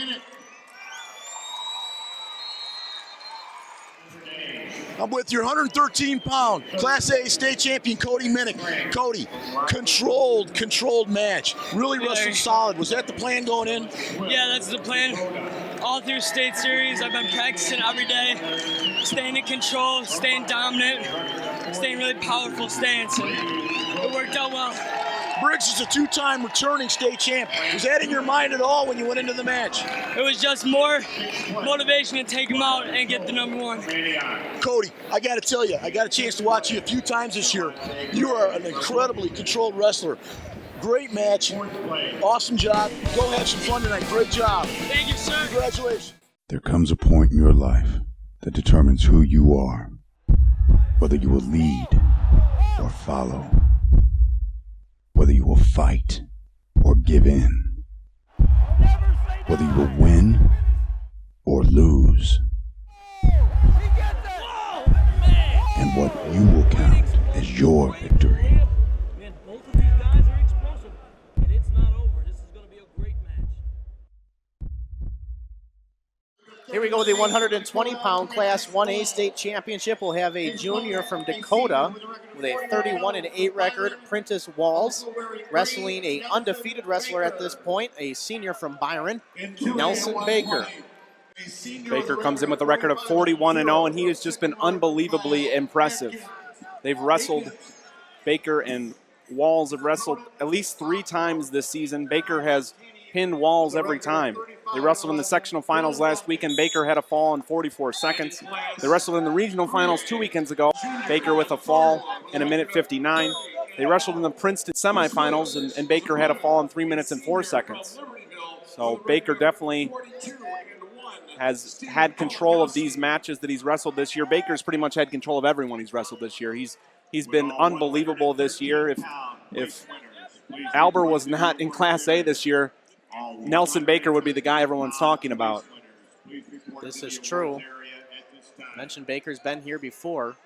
I'm with your 113-pound Class A state champion, Cody Minnick. Cody, controlled match. Really wrestled solid. Was that the plan going in? Yeah, that's the plan. All through state series, I've been practicing every day, staying in control, staying dominant, staying really powerful stance, and it worked out well. Briggs is a two-time returning state champ. Was that in your mind at all when you went into the match? It was just more motivation to take him out and get the number one. Cody, I got to tell you, I got a chance to watch you a few times this year. You are an incredibly controlled wrestler. Great match. Awesome job. Go have some fun tonight. Great job. Thank you, sir. Congratulations. There comes a point in your life that determines who you are, whether you will lead or follow, whether you will fight or give in, whether you will win or lose, and what you will count as your victory. Both of these guys are explosive, and it's not over. This is going to be a great match. Here we go, the 120-pound Class 1A state championship. We'll have a junior from Dakota with a 31-8 record, Prentice Walls, wrestling a undefeated wrestler at this point, a senior from Byron, Nelson Baker. Baker comes in with a record of 41-0, and he has just been unbelievably impressive. They've wrestled, Baker and Walls have wrestled at least 3 times this season. Baker has pinned Walls every time. They wrestled in the sectional finals last week, and Baker had a fall in 44 seconds. They wrestled in the regional finals 2 weekends ago. Baker with a fall in 1:59. They wrestled in the Princeton semifinals, and Baker had a fall in 3 minutes and 4 seconds. So Baker definitely has had control of these matches that he's wrestled this year. Baker's pretty much had control of everyone he's wrestled this year. He's been unbelievable this year. If Albert was not in Class A this year, Nelson Baker would be the guy everyone's talking about. This is true. Mentioned Baker's been here before.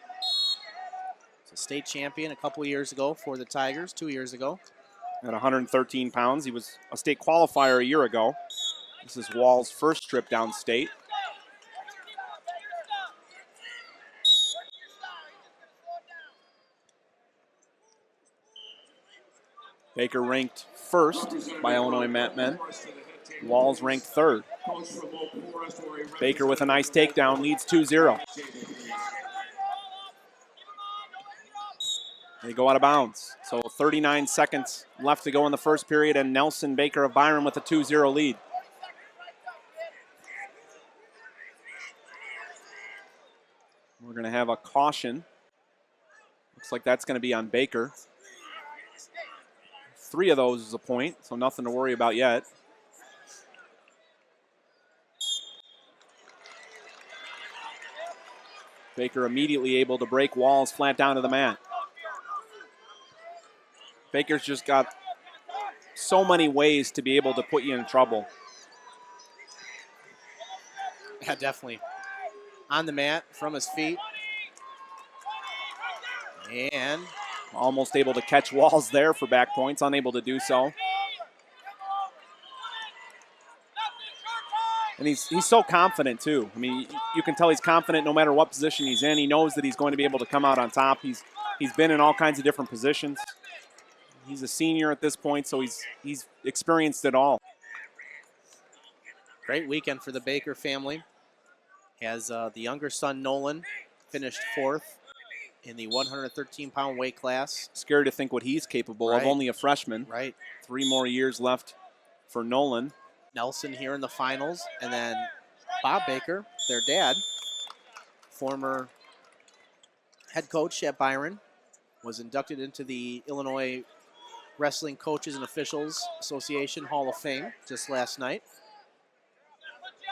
He's a state champion a couple years ago for the Tigers, 2 years ago. At 113 pounds. He was a state qualifier a year ago. This is Wall's first trip downstate. Baker ranked first by Illinois Mat Men. Walls ranked third. Baker with a nice takedown, leads 2-0. They go out of bounds. So 39 seconds left to go in the first period, and Nelson Baker of Byron with a 2-0 lead. We're going to have a caution. Looks like that's going to be on Baker. 3 of those is a point, so nothing to worry about yet. Baker immediately able to break Walls flat down to the mat. Baker's just got so many ways to be able to put you in trouble. Yeah, definitely. On the mat, from his feet. And almost able to catch Walls there for back points, unable to do so. And he's so confident, too. I mean, you can tell he's confident no matter what position he's in. He knows that he's going to be able to come out on top. He's been in all kinds of different positions. He's a senior at this point, so he's experienced it all. Great weekend for the Baker family. Has the younger son, Nolan, finished 4th in the 113-pound weight class. Scary to think what he's capable of, only a freshman. Right. 3 more years left for Nolan. Nelson here in the finals, and then Bob Baker, their dad, former head coach at Byron, was inducted into the Illinois Wrestling Coaches and Officials Association Hall of Fame just last night.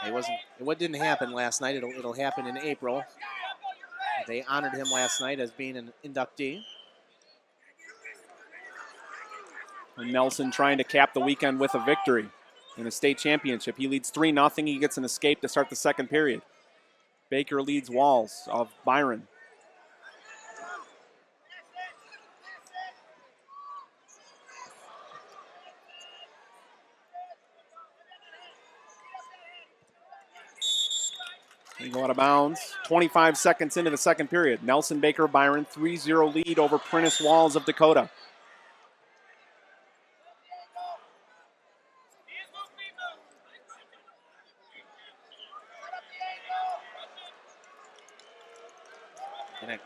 It didn't happen last night. It'll happen in April. They honored him last night as being an inductee. And Nelson trying to cap the weekend with a victory in a state championship. He leads 3-0. He gets an escape to start the second period. Baker leads Walls of Byron. They go out of bounds. 25 seconds into the second period. Nelson Baker Byron, 3-0 lead over Prentice Walls of Dakota. And I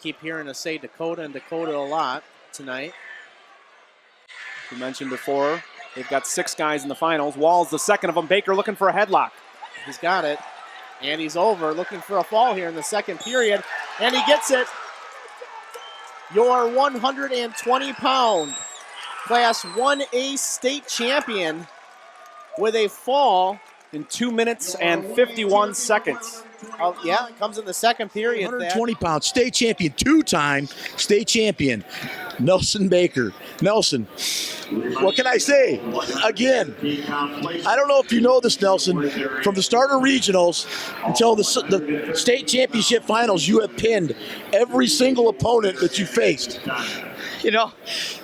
keep hearing us say Dakota and Dakota a lot tonight. We mentioned before, they've got 6 guys in the finals. Walls, the second of them. Baker looking for a headlock. He's got it. And he's over, looking for a fall here in the second period. And he gets it. Your 120-pound Class 1A state champion with a fall. In 2 minutes and 51 seconds. Oh, yeah, it comes in the second period. 120-pound state champion, 2-time state champion, Nelson Baker. Nelson, what can I say? Again, I don't know if you know this, Nelson. From the start of regionals until the state championship finals, you have pinned every single opponent that you faced. You know,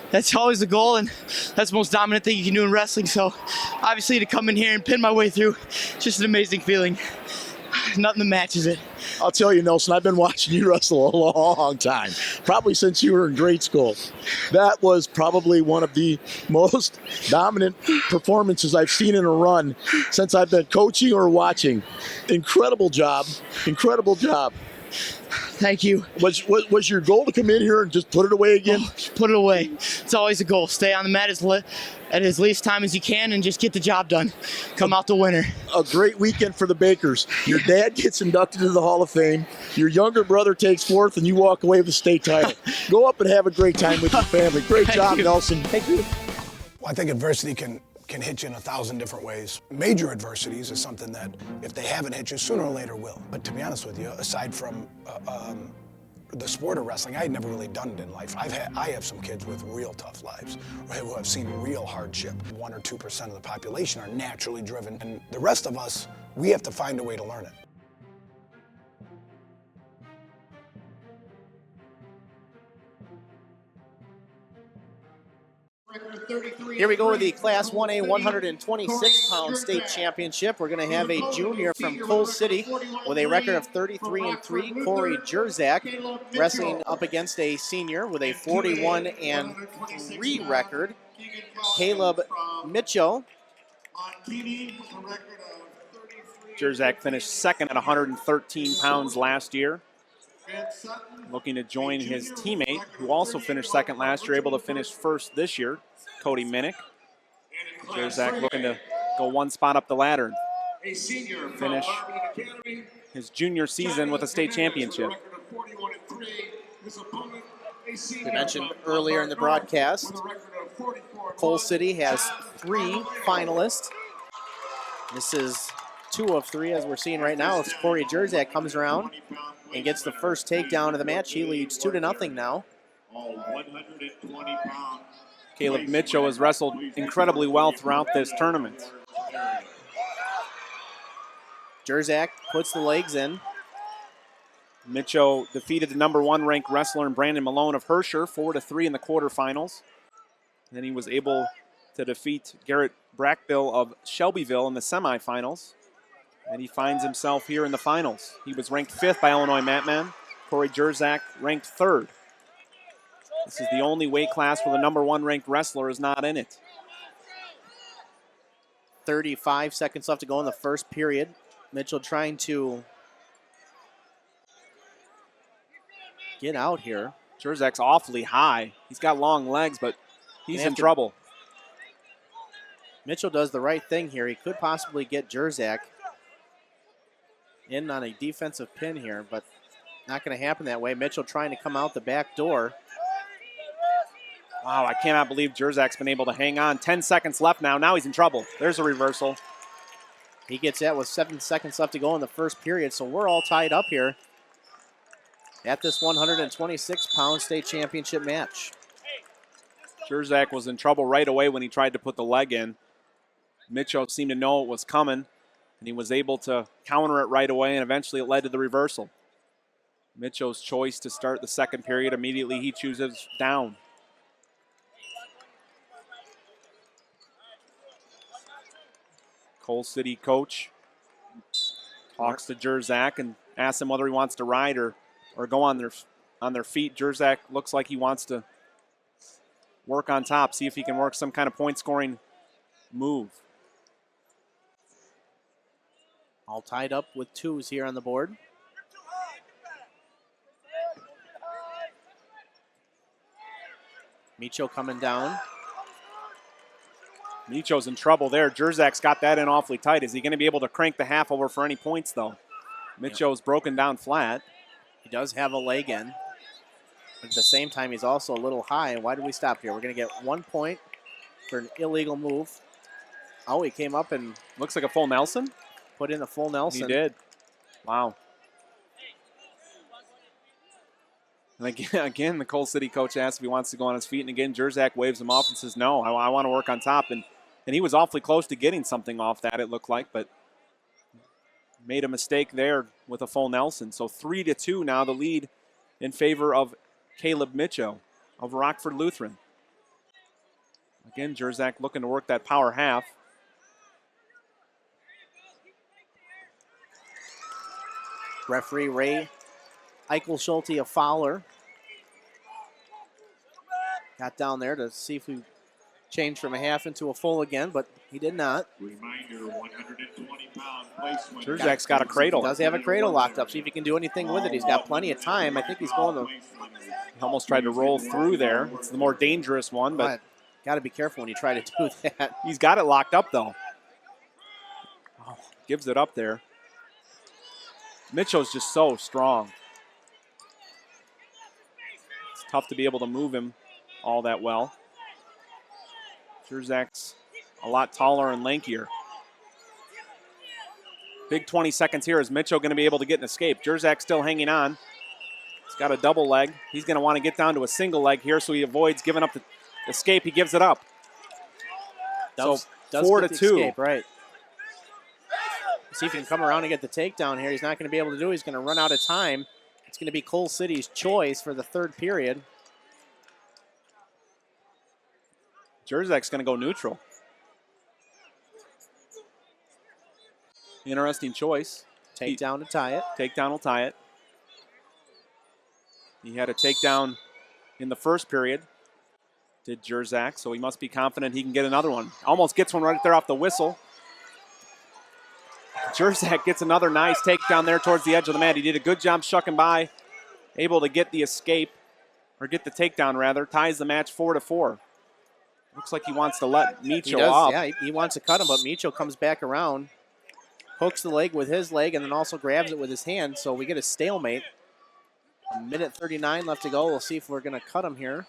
that's always the goal, and that's the most dominant thing you can do in wrestling. So, obviously, to come in here and pin my way through, it's just an amazing feeling. Nothing that matches it. I'll tell you, Nelson, I've been watching you wrestle a long time, probably since you were in grade school. That was probably one of the most dominant performances I've seen in a run since I've been coaching or watching. Incredible job. Incredible job. Thank you. Was your goal to come in here and just put it away again? Just put it away. It's always a goal. Stay on the mat at as least time as you can and just get the job done. Come out the winner. A great weekend for the Bakers. Your dad gets inducted into the Hall of Fame. Your younger brother takes 4th, and you walk away with the state title. Go up and have a great time with your family. Great job, Nelson. Thank you. Well, I think adversity can hit you in 1,000 different ways. Major adversities is something that, if they haven't hit you, sooner or later will. But to be honest with you, aside from the sport of wrestling, I had never really done it in life. I have some kids with real tough lives who have seen real hardship. 1 or 2% of the population are naturally driven, and the rest of us, we have to find a way to learn it. Here we go with the Class 1A 126-pound state championship. We're going to have a junior from Coal City with a record of 33-3, Corey Jerzak, wrestling up against a senior with a 41-3 record, Caleb Mitchell. Jerzak finished second at 113 pounds last year. Looking to join his teammate, who also finished second last year, able to finish first this year, Cody Minnick. Jerzak looking to go one spot up the ladder and finish his junior season with a state championship. We mentioned earlier in the broadcast, Coal City has 3 finalists. This is 2 of 3, as we're seeing right now. It's Corey Jerzak comes around and gets the first takedown of the match. He leads 2-0 now. Caleb Mitchell has wrestled incredibly well throughout this tournament. Jerzak puts the legs in. Mitchell defeated the number 1 ranked wrestler in Brandon Malone of Herscher 4-3 in the quarterfinals. And then he was able to defeat Garrett Brackbill of Shelbyville in the semifinals. And he finds himself here in the finals. He was ranked 5th by Illinois Matman. Corey Jerzak ranked 3rd. This is the only weight class where the number 1 ranked wrestler is not in it. 35 seconds left to go in the first period. Mitchell trying to get out here. Jerzak's awfully high. He's got long legs, but he's in trouble. Mitchell does the right thing here. He could possibly get Jerzak in on a defensive pin here, but not going to happen that way. Mitchell trying to come out the back door. Wow, I cannot believe Jerzak's been able to hang on. 10 seconds left now. Now he's in trouble. There's a reversal. He gets that with 7 seconds left to go in the first period, so we're all tied up here at this 126-pound state championship match. Jerzak was in trouble right away when he tried to put the leg in. Mitchell seemed to know it was coming, and he was able to counter it right away, and eventually it led to the reversal. Mitchell's choice to start the second period. Immediately he chooses down. Cole City coach talks to Jerzak and asks him whether he wants to ride or go on their feet. Jerzak looks like he wants to work on top, see if he can work some kind of point-scoring move. All tied up with 2s here on the board. Micho coming down. Micho's in trouble there. Jerzak's got that in awfully tight. Is he going to be able to crank the half over for any points, though? Micho's broken down flat. He does have a leg in. But at the same time, he's also a little high. Why did we stop here? We're going to get 1 point for an illegal move. Oh, he came up and looks like a full Nelson. Put in a full Nelson. He did. Wow. And again, the Cole City coach asks if he wants to go on his feet. And again, Jerzak waves him off and says, no, I want to work on top. And he was awfully close to getting something off that, it looked like, but made a mistake there with a full Nelson. So 3-2 now, the lead in favor of Caleb Micho of Rockford Lutheran. Again, Jerzak looking to work that power half. Referee Ray Eichelschulte, a fouler. Got down there to see if we change from a half into a full again, but he did not. Reminder, 120-pound placement. Jerzak's got a cradle. He does have a cradle locked up. See if he can do anything with it. He's got plenty of time. I think he's going to. He almost tried to roll through there. It's the more dangerous one, but got to be careful when you try to do that. He's got it locked up, though. Oh, gives it up there. Mitchell's just so strong. It's tough to be able to move him all that well. Jerzak's a lot taller and lankier. Big 20 seconds here. Is Mitchell going to be able to get an escape? Jerzak still hanging on. He's got a double leg. He's going to want to get down to a single leg here, so he avoids giving up the escape. He gives it up. Does 4-2. Escape, right. See if he can come around and get the takedown here. He's not going to be able to do it. He's going to run out of time. It's going to be Cole City's choice for the third period. Jerzak's going to go neutral. Interesting choice. Takedown to tie it. Takedown will tie it. He had a takedown in the first period, did Jerzak, so he must be confident he can get another one. Almost gets one right there off the whistle. Jerzak gets another nice takedown there towards the edge of the mat. He did a good job shucking by, able to get the escape, or get the takedown rather, ties the match 4-4. Looks like he wants to let Micho off. Yeah, he wants to cut him, but Micho comes back around, hooks the leg with his leg, and then also grabs it with his hand, so we get a stalemate. A minute 39 left to go. We'll see if we're going to cut him here.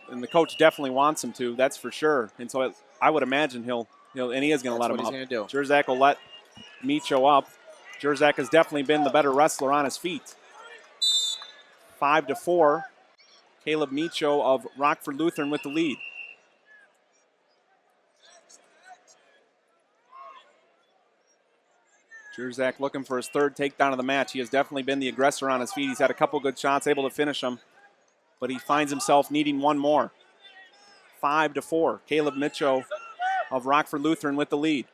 And the coach definitely wants him to, that's for sure. And so I would imagine he'll and he is going to let him up. That's what he's going to do. Jerzak will let Micho up. Jerzak has definitely been the better wrestler on his feet. 5-4. Caleb Micho of Rockford Lutheran with the lead. Jerzak looking for his third takedown of the match. He has definitely been the aggressor on his feet. He's had a couple good shots, able to finish them, but he finds himself needing one more. 5-4. Caleb Mitchell of Rockford Lutheran with the lead.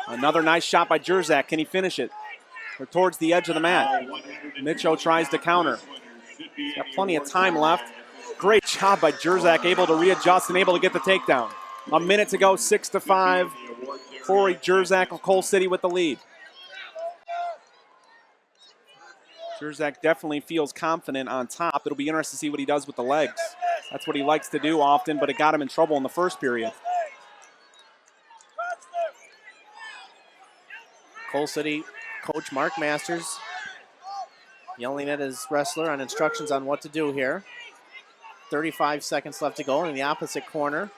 Another nice shot by Jerzak. Can he finish it? They're towards the edge of the mat. Mitchell tries to counter. He's got plenty of time left. Great job by Jerzak, able to readjust and able to get the takedown. A minute to go, 6-5. Corey Jerzak of Coal City with the lead. Jerzak definitely feels confident on top. It'll be interesting to see what he does with the legs. That's what he likes to do often, but it got him in trouble in the first period. Coal City coach Mark Masters yelling at his wrestler on instructions on what to do here. 35 seconds left to go in the opposite corner.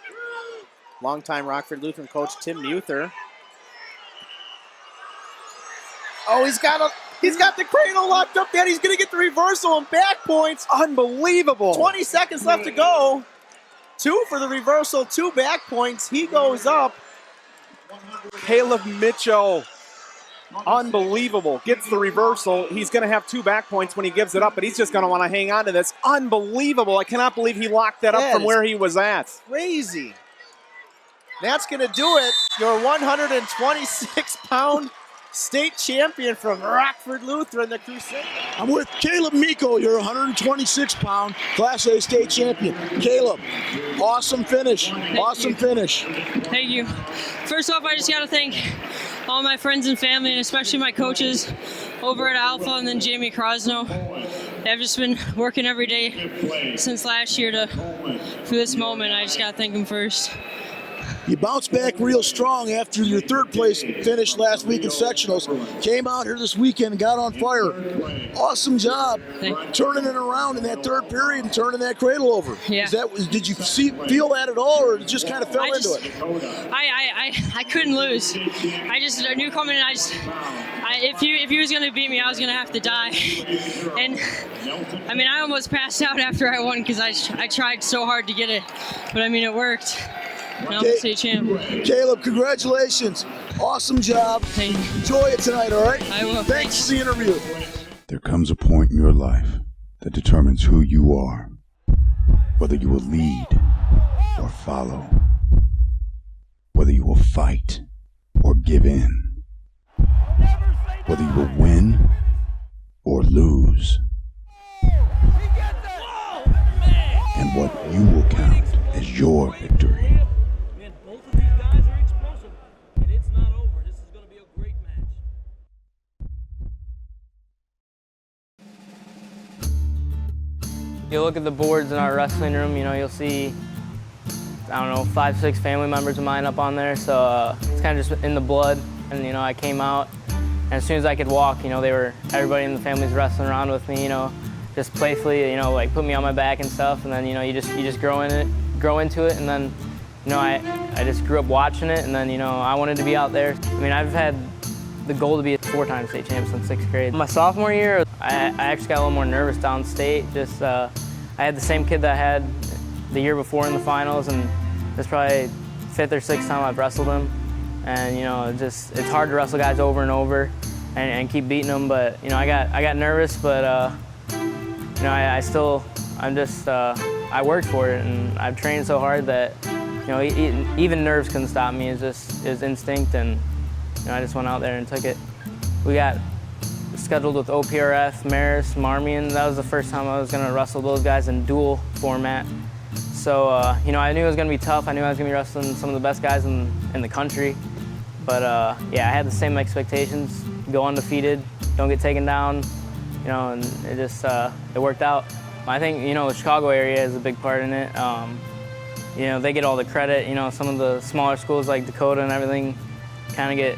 Longtime Rockford Lutheran coach Tim Muther. Oh, he's got the cradle locked up there. He's going to get the reversal and back points. Unbelievable. 20 seconds left to go. 2 for the reversal, 2 back points. He goes up. Caleb Mitchell, unbelievable. Gets the reversal. He's going to have 2 back points when he gives it up, but he's just going to want to hang on to this. Unbelievable. I cannot believe he locked that up from where he was at. Crazy. That's going to do it. Your 126-pound state champion from Rockford Lutheran, the Crusader. I'm with Caleb Miko, your 126-pound Class A state champion. Caleb, awesome finish. Awesome finish. Thank you. First off, I just got to thank all my friends and family, and especially my coaches over at Alpha and then Jamie Crosno. I've just been working every day since last year for this moment. I just got to thank them first. You bounced back real strong after your third place finish last week in sectionals. Came out here this weekend and got on fire. Awesome job turning it around in that third period and turning that cradle over. Yeah. Did you feel that at all, or just kind of fell into it? I couldn't lose. I knew coming in. If he was gonna beat me, I was gonna have to die. And I mean, I almost passed out after I won because I tried so hard to get it, but I mean, it worked. Now I'm the state champ. Caleb, congratulations. Awesome job. Enjoy it tonight, all right? I will. Thanks for the interview. There comes a point in your life that determines who you are, whether you will lead or follow, whether you will fight or give in, whether you will win or lose, and what you will count as your victory. You look at the boards in our wrestling room, you'll see, I don't know, 5, 6 family members of mine up on there, so it's kind of just in the blood. And, I came out, and as soon as I could walk, everybody in the family's wrestling around with me, just playfully, like put me on my back and stuff, and then, you just grow into it, and then, I just grew up watching it, and then, I wanted to be out there. I mean, I've had the goal to be a 4-time state champ since 6th grade. My sophomore year, I actually got a little more nervous downstate. I had the same kid that I had the year before in the finals, and it's probably 5th or 6th time I've wrestled him. And it's hard to wrestle guys over and over and keep beating them. But I got nervous, but I worked for it, and I've trained so hard that even nerves couldn't stop me. It's instinct, and I just went out there and took it. We got scheduled with OPRF, Marist, Marmion. That was the first time I was going to wrestle those guys in dual format. So, I knew it was going to be tough. I knew I was going to be wrestling some of the best guys in the country. But, yeah, I had the same expectations. Go undefeated, don't get taken down, and it worked out. I think, the Chicago area is a big part in it. They get all the credit. Some of the smaller schools like Dakota and everything kind of get,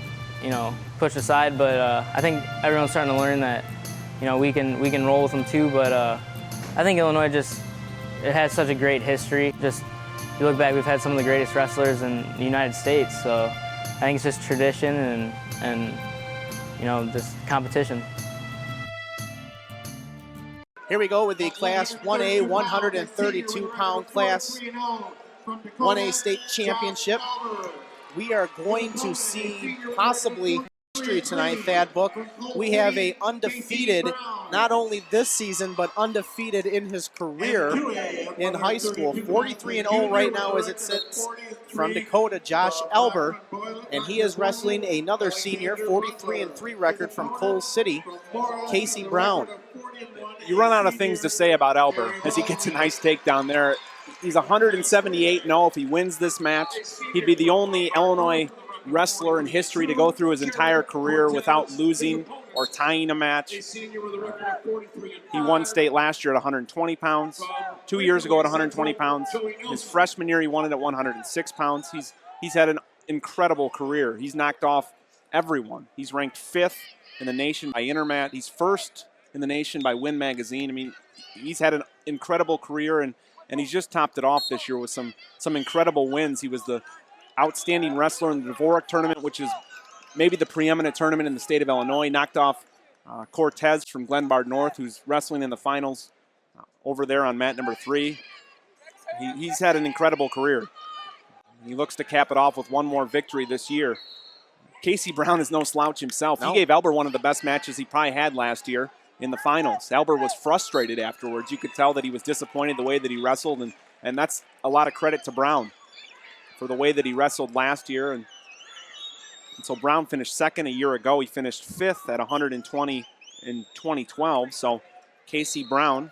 pushed aside, but I think everyone's starting to learn that, we can roll with them too. But I think Illinois it has such a great history. Just you look back, we've had some of the greatest wrestlers in the United States. So I think it's just tradition and just competition. Here we go with the Class 1A 132-pound Class 1A state championship. we are going to see possibly history tonight, Thad Book. We have a undefeated, not only this season, but undefeated in his career in high school. 43-0 right now as it sits from Dakota, Josh Elber. And he is wrestling another senior, 43-3 record from Cole City, Casey Brown. You run out of things to say about Elber as he gets a nice takedown there. He's 178-0. If he wins this match, he'd be the only Illinois wrestler in history to go through his entire career without losing or tying a match. He won state last year at 120 pounds, 2 years ago at 120 pounds. His freshman year, he won it at 106 pounds. He's had an incredible career. He's knocked off everyone. He's ranked 5th in the nation by Intermat. He's 1st in the nation by Win Magazine. I mean, he's had an incredible career, and he's just topped it off this year with some incredible wins. He was the outstanding wrestler in the Dvorak tournament, which is maybe the preeminent tournament in the state of Illinois. Knocked off Cortez from Glenbard North, who's wrestling in the finals over there on mat number 3. He's had an incredible career. He looks to cap it off with one more victory this year. Casey Brown is no slouch himself. No. He gave Elber one of the best matches he probably had last year in the finals. Elber was frustrated afterwards. You could tell that he was disappointed the way that he wrestled, and that's a lot of credit to Brown for the way that he wrestled last year. And so Brown finished 2nd a year ago. He finished 5th at 120 in 2012. So Casey Brown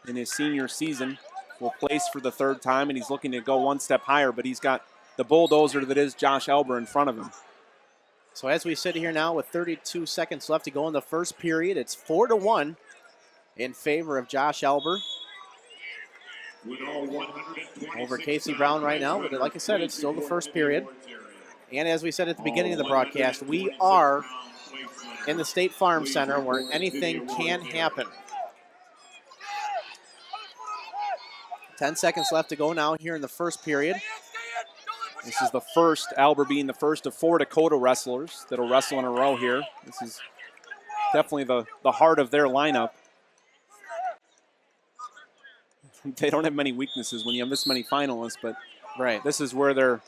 in his senior season will place for the 3rd time, and he's looking to go one step higher, but he's got the bulldozer that is Josh Elber in front of him. So as we sit here now with 32 seconds left to go in the first period, it's 4-1 in favor of Josh Elber over Casey Brown right now. But like I said, it's still the first period. And as we said at the beginning of the broadcast, we are in the State Farm Center where anything can happen. 10 seconds left to go now here in the first period. This is the first, Elber being the first of 4 Dakota wrestlers that'll wrestle in a row here. This is definitely the heart of their lineup. They don't have many weaknesses when you have this many finalists, but right, this is where they're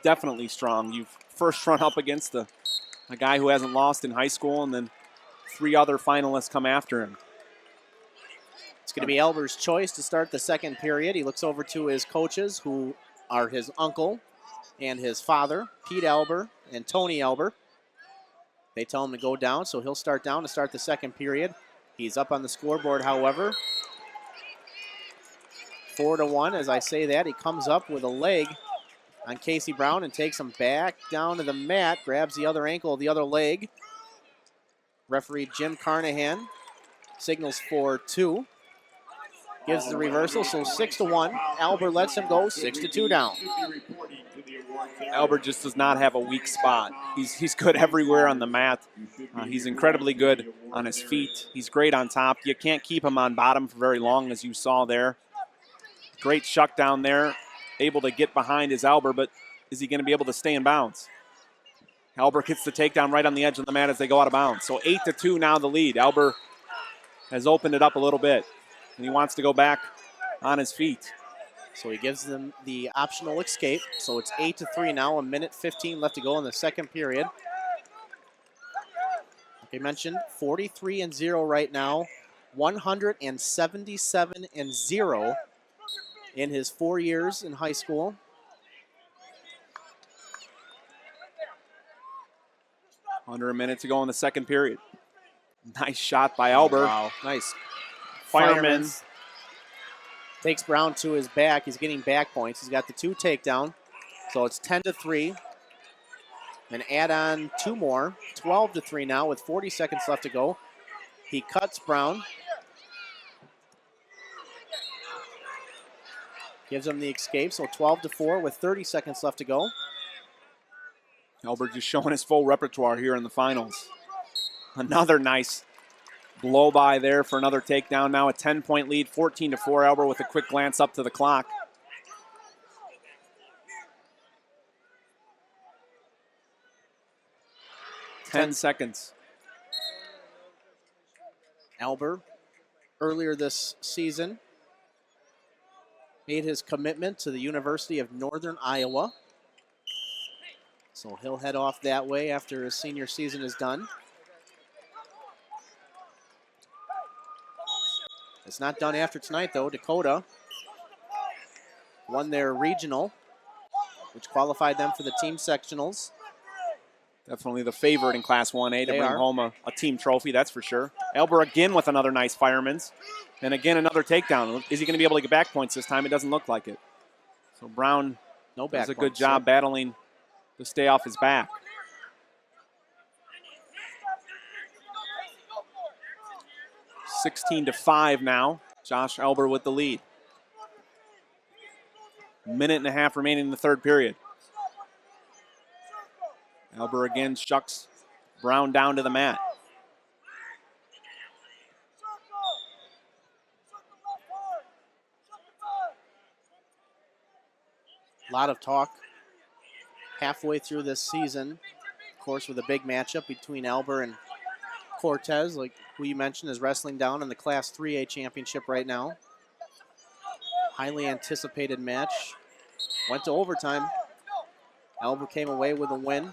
definitely strong. You've first run up against a guy who hasn't lost in high school, and then 3 other finalists come after him. It's going to be Elber's choice to start the second period. He looks over to his coaches, who are his uncle and his father, Pete Elber and Tony Elber. They tell him to go down, so he'll start down to start the second period. He's up on the scoreboard, however. 4-1. As I say that, he comes up with a leg on Casey Brown and takes him back down to the mat, grabs the other ankle of the other leg. Referee Jim Carnahan signals for 2. Gives the reversal, so 6-1. Elber lets him go, 6-2 down. Elber just does not have a weak spot. He's good everywhere on the mat. He's incredibly good on his feet. He's great on top. You can't keep him on bottom for very long, as you saw there. Great shuck down there, able to get behind his Elber, but is he going to be able to stay in bounds? Elber gets the takedown right on the edge of the mat as they go out of bounds. So 8-2 now the lead. Elber has opened it up a little bit, and he wants to go back on his feet. So he gives them the optional escape. So it's 8-3 now, 1:15 left to go in the second period. Like I mentioned, 43-0 right now, 177-0 in his 4 years in high school. Under a minute to go in the second period. Nice shot by Elber. Wow, nice. Fireman takes Brown to his back. He's getting back points. He's got the 2 takedown. So it's 10-3. And add on 2 more. 12-3 now with 40 seconds left to go. He cuts Brown. Gives him the escape. So 12-4 with 30 seconds left to go. Elber just showing his full repertoire here in the finals. Another nice blow by there for another takedown. Now a 10-point lead, 14-4. Elber with a quick glance up to the clock. Ten seconds. Elber, earlier this season, made his commitment to the University of Northern Iowa. So he'll head off that way after his senior season is done. It's not done after tonight, though. Dakota won their regional, which qualified them for the team sectionals. Definitely the favorite in Class 1A to They bring are. home a team trophy, that's for sure. Elber again with another nice fireman's. And again, another takedown. Is he going to be able to get back points this time? It doesn't look like it. So Brown does a good job battling to stay off his back. (16-5) now. Josh Elber with the lead. Minute and a half remaining in the third period. Elber again shucks Brown down to the mat. A lot of talk halfway through this season, of course, with a big matchup between Elber and Cortez, like who you mentioned is wrestling down in the Class 3A championship right now. Highly anticipated match. Went to overtime. Elber came away with a win.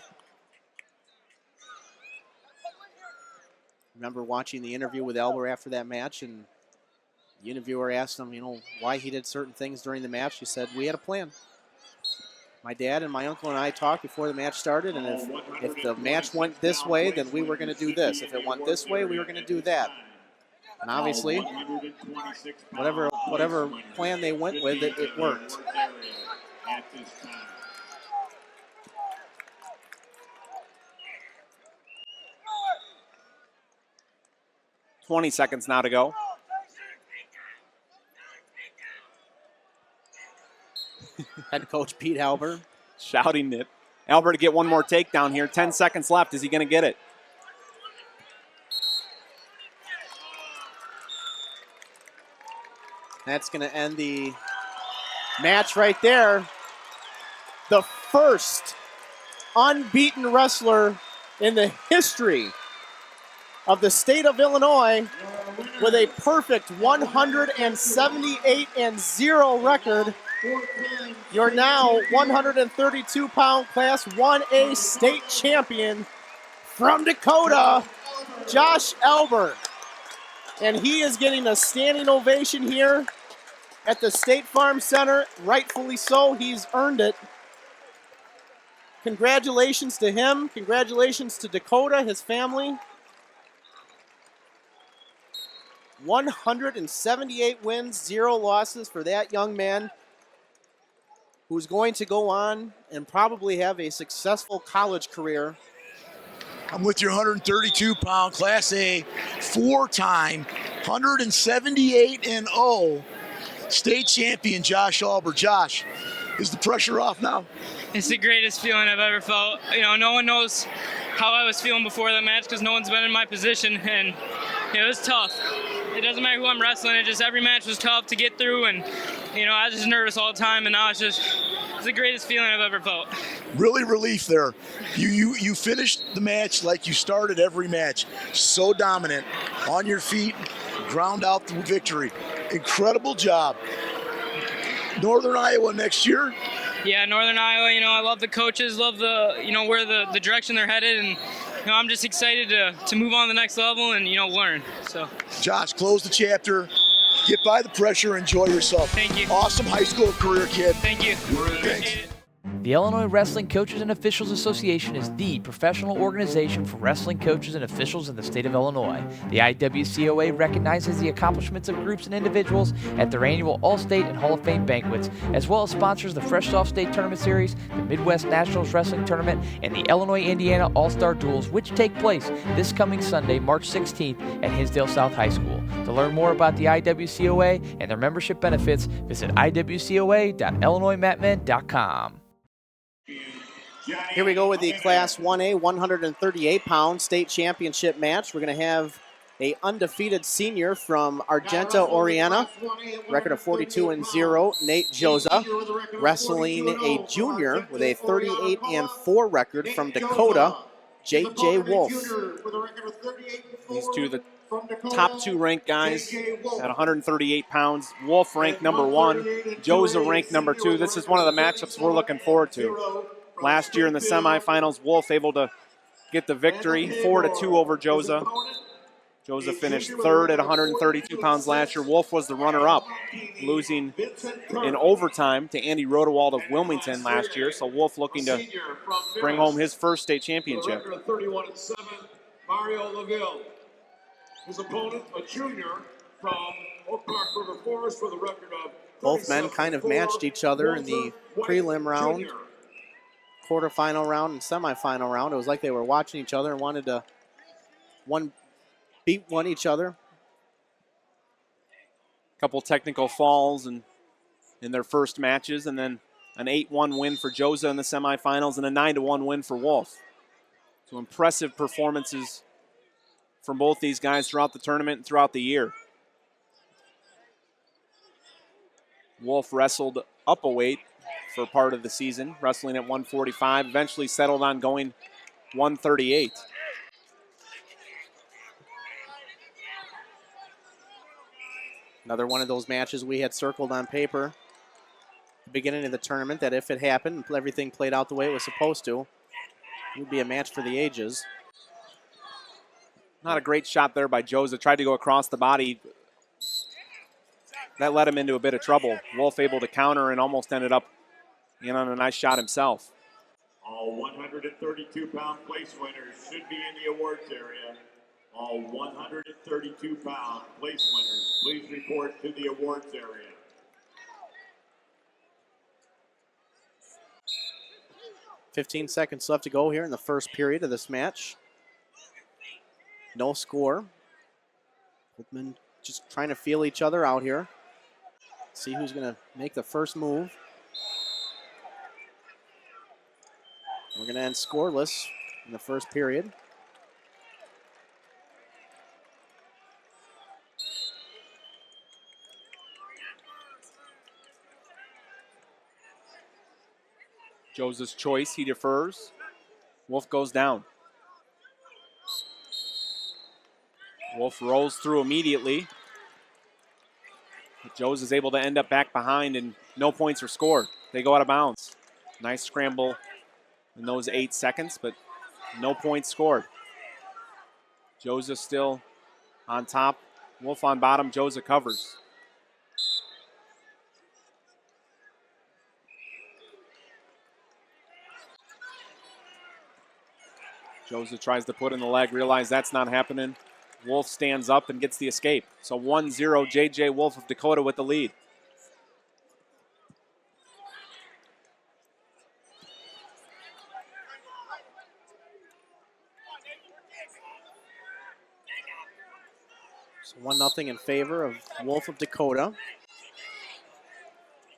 Remember watching the interview with Elber after that match, and the interviewer asked him, why he did certain things during the match. He said, we had a plan. My dad and my uncle and I talked before the match started, and if the match went this way, then we were going to do this. If it went this way, we were going to do that. And obviously, whatever plan they went with, it worked. 20 seconds now to go. Head coach Pete Elber shouting it. Elber to get one more takedown here. 10 seconds left. Is he going to get it? That's going to end the match right there. The first unbeaten wrestler in the history of the state of Illinois with a perfect 178-0 record. You're now 132-pound Class 1A state champion from Dakota, Josh Elber. And he is getting a standing ovation here at the State Farm Center. Rightfully so, he's earned it. Congratulations to him. Congratulations to Dakota, his family. 178 wins, 0 losses for that young man, who's going to go on and probably have a successful college career. I'm with your 132-pound Class A, 4-time, 178-0 state champion, Josh Elber. Josh, is the pressure off now? It's the greatest feeling I've ever felt. No one knows how I was feeling before the match because no one's been in my position, and it was tough. It doesn't matter who I'm wrestling. Every match was tough to get through, and I was just nervous all the time, and now it's the greatest feeling I've ever felt. Really relief there. You finished the match like you started every match. So dominant, on your feet, ground out the victory. Incredible job. Northern Iowa next year. Yeah, Northern Iowa, I love the coaches, love the, where the direction they're headed, and I'm just excited to move on to the next level and, learn. So, Josh, close the chapter. Get by the pressure. Enjoy yourself. Thank you. Awesome high school career, kid. Thank you. Thanks. The Illinois Wrestling Coaches and Officials Association is the professional organization for wrestling coaches and officials in the state of Illinois. The IWCOA recognizes the accomplishments of groups and individuals at their annual All-State and Hall of Fame banquets, as well as sponsors the Fresh Off State Tournament Series, the Midwest Nationals Wrestling Tournament, and the Illinois-Indiana All-Star Duels, which take place this coming Sunday, March 16th at Hinsdale South High School. To learn more about the IWCOA and their membership benefits, visit iwcoa.illinoismatmen.com. Here we go with the Class 1A 138-pound state championship match. We're going to have a undefeated senior from Argenta, Oriana, record of 42-0, Nate Joza, wrestling a junior with a 38-4 record from Dakota, J.J. Wolf. These two, the top 2 ranked guys at 138 pounds. Wolf ranked number 1, Joza ranked number 2. This is one of the matchups we're looking forward to. last year in the semifinals. Wolf able to get the victory, 4-2 over Joza. Joza finished third at 132 pounds last year. Wolf was the runner-up, losing in overtime to Andy Rodewald of Wilmington last year. So Wolf looking to bring home his first state championship. 31-7, Mario LaVille. His opponent, a junior from Oak Park River Forest with a record of Both men kind of matched each other in the prelim round, quarterfinal round, and semifinal round. It was like they were watching each other and wanted to beat each other. Couple technical falls in their first matches, and then an 8-1 win for Joza in the semifinals and a 9-1 win for Wolf. So impressive performances from both these guys throughout the tournament and throughout the year. Wolf wrestled up a weight for part of the season, wrestling at 145, eventually settled on going 138. Another one of those matches we had circled on paper at the beginning of the tournament that if it happened, everything played out the way it was supposed to, it would be a match for the ages. Not a great shot there by Joza. Tried to go across the body. That led him into a bit of trouble. Wolf able to counter and almost ended up in on a nice shot himself. All 132-pound place winners should be in the awards area. All 132-pound place winners, please report to the awards area. "15 seconds left to go here in the first period of this match. No score. Both men just trying to feel each other out here. See who's going to make the first move. We're going to end scoreless in the first period. Joza's choice, he defers. Wolf goes down. Wolf rolls through immediately. Joza is able to end up back behind and no points are scored. They go out of bounds. Nice scramble in those 8 seconds, but no points scored. Joza still on top. Wolf on bottom. Joza covers. Joza tries to put in the leg, realize that's not happening. Wolf stands up and gets the escape. So 1-0, J.J. Wolf of Dakota with the lead. So 1-0 in favor of Wolf of Dakota.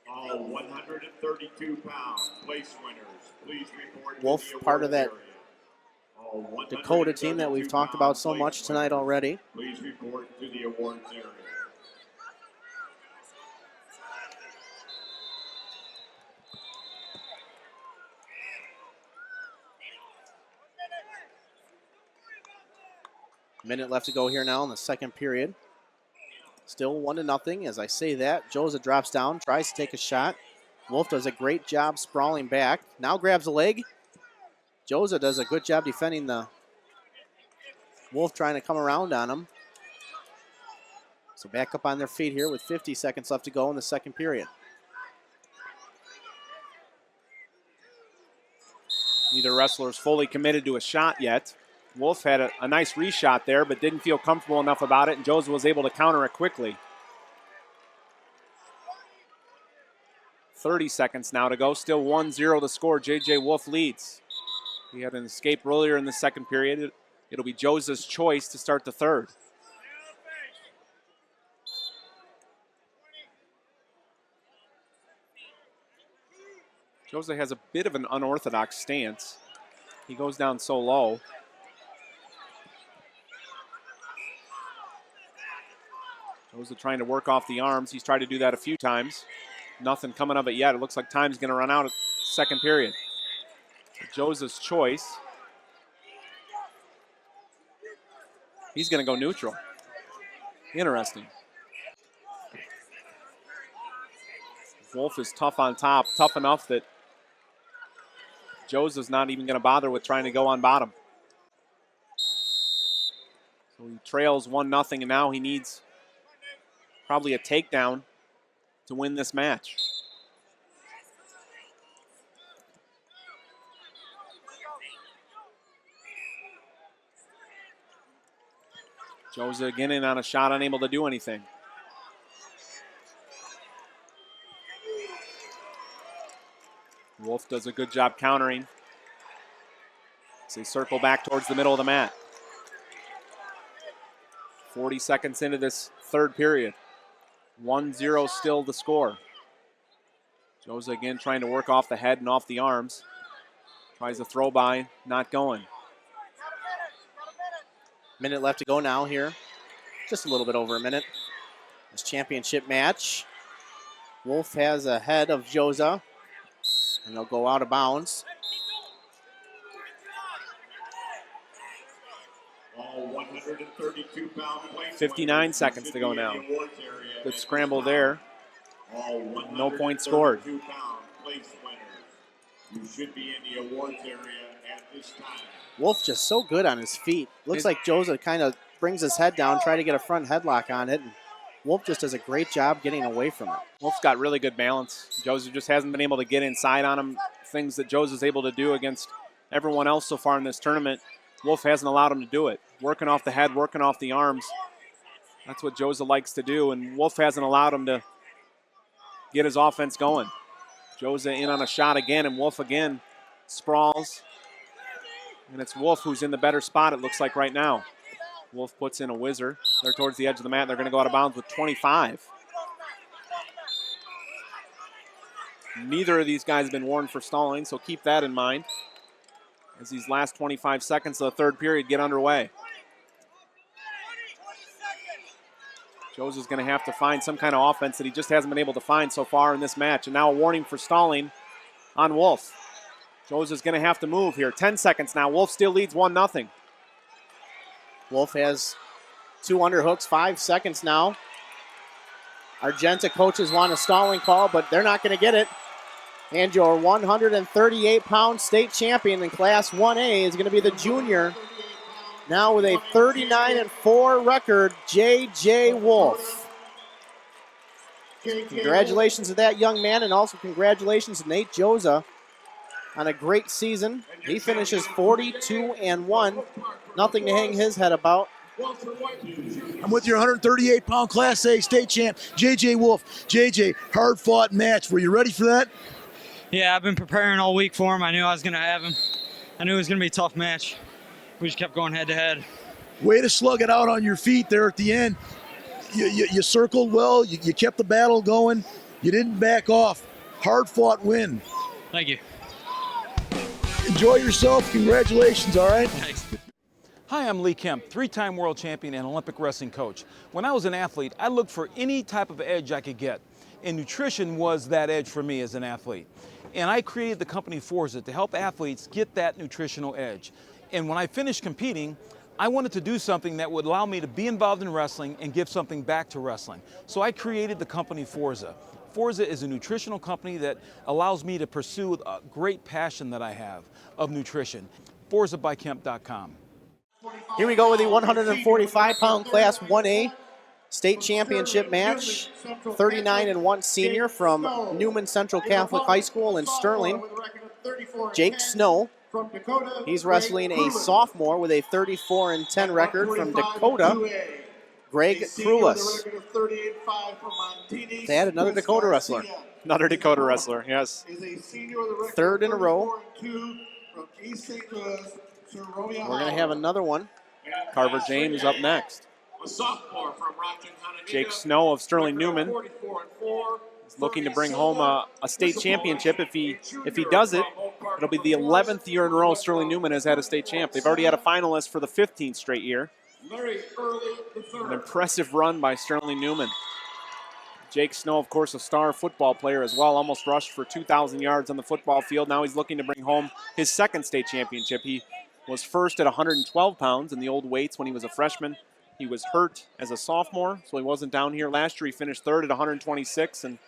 All 132-pound place winners, please report Wolf, to the part of awards that area. Dakota team that we've talked about so much tonight already. Please report to the awards area. Minute left to go here now in the second period. Still 1-0. As I say that, Joza drops down, tries to take a shot. Wolf does a great job sprawling back. Now grabs a leg. Joza does a good job defending the Wolf, trying to come around on him. So back up on their feet here with 50 seconds left to go in the second period. Neither wrestler is fully committed to a shot yet. Wolf had a nice reshot there, but didn't feel comfortable enough about it, and Joza was able to counter it quickly. 30 seconds now to go. Still 1-0 to score. J.J. Wolf leads. He had an escape earlier in the second period. It'll be Joza's choice to start the third. Joza has a bit of an unorthodox stance. He goes down so low. Joza trying to work off the arms. He's tried to do that a few times. Nothing coming of it yet. It looks like time's going to run out at second period. Joza's choice. He's going to go neutral. Interesting. Wolf is tough on top, tough enough that Jose's not even going to bother with trying to go on bottom. So he trails 1-0, and now he needs probably a takedown to win this match. Jose again in on a shot, unable to do anything. Wolf does a good job countering as they circle back towards the middle of the mat. 40 seconds into this third period. 1-0 still the score. Jose again trying to work off the head and off the arms. Tries a throw by, not going. Minute left to go now here. Just a little bit over a minute. This championship match. Wolf has a head of Jose, and they'll go out of bounds. All 132-pound 59 seconds to go now. Good scramble there. No point scored. You should be in the awards area at this time. Wolf just so good on his feet. Looks like Jose kind of brings his head down, try to get a front headlock on it. And Wolf just does a great job getting away from it. Wolf's got really good balance. Jose just hasn't been able to get inside on him. Things that Jose's able to do against everyone else so far in this tournament, Wolf hasn't allowed him to do it. Working off the head, working off the arms. That's what Jose likes to do, and Wolf hasn't allowed him to get his offense going. Jose in on a shot again, and Wolf again sprawls. And it's Wolf who's in the better spot, it looks like right now. Wolf puts in a whizzer. They're towards the edge of the mat. They're going to go out of bounds with 25. Neither of these guys have been warned for stalling, so keep that in mind as these last 25 seconds of the third period get underway. Jose's going to have to find some kind of offense that he just hasn't been able to find so far in this match. And now a warning for stalling on Wolf. Jose's going to have to move here. 10 seconds now. Wolf still leads 1-0. Wolf has 2 underhooks, 5 seconds now. Argenta coaches want a stalling call, but they're not going to get it. And your 138-pound state champion in Class 1A is going to be the junior. Now with a 39-4 record, J.J. Wolf. Congratulations to that young man, and also congratulations to Nate Jose on a great season. He finishes 42-1. Nothing to hang his head about. I'm with your 138-pound Class A state champ, J.J. Wolf. J.J., hard-fought match. Were you ready for that? Yeah, I've been preparing all week for him. I knew I was going to have him. I knew it was going to be a tough match. We just kept going head-to-head. Way to slug it out on your feet there at the end. You circled well. You kept the battle going. You didn't back off. Hard-fought win. Thank you. Enjoy yourself. Congratulations, all right? Thanks. Hi, I'm Lee Kemp, 3-time world champion and Olympic wrestling coach. When I was an athlete, I looked for any type of edge I could get, and nutrition was that edge for me as an athlete. And I created the company Forza to help athletes get that nutritional edge. And when I finished competing, I wanted to do something that would allow me to be involved in wrestling and give something back to wrestling. So I created the company Forza. Forza is a nutritional company that allows me to pursue a great passion that I have of nutrition. ForzaByKemp.com. Here we go with the 145-pound Class 1A state championship match. 39-1 senior from Newman Central Catholic High School in Sterling, Jake Snow. He's wrestling a sophomore with a 34-10 record from Dakota, Greg Krulis. They had another Dakota wrestler. Another Dakota wrestler, yes. Third in a row. We're going to have another one. Carver James up next. Jake Snow of Sterling Newman is looking to bring home a state championship. If he does it, it'll be the 11th year in a row Sterling Newman has had a state champ. They've already had a finalist for the 15th straight year. An impressive run by Sterling Newman. Jake Snow, of course, a star football player as well, almost rushed for 2,000 yards on the football field. Now he's looking to bring home his second state championship. He was first at 112 pounds in the old weights when he was a freshman. He was hurt as a sophomore, so he wasn't down here. Last year he finished third at 126, and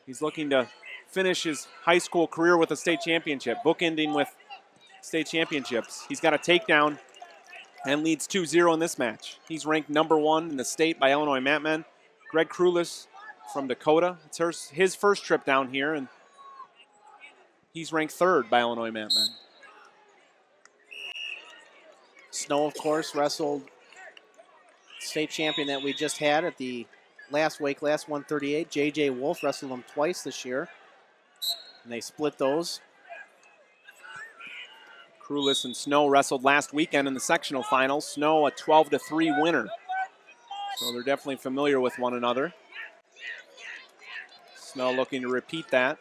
he's looking to finish his high school career with a state championship, bookending with state championships. He's got a takedown and leads 2-0 in this match. He's ranked #1 in the state by Illinois Mat Men. Greg Krulis from Dakota. It's his first trip down here, and he's ranked 3rd by Illinois Mat Men. Snow, of course, wrestled state champion that we just had at the last weight class, 138. J.J. Wolf wrestled him twice this year, and they split those. Krulis and Snow wrestled last weekend in the sectional finals. Snow a 12-3 winner. So they're definitely familiar with one another. Snow looking to repeat that.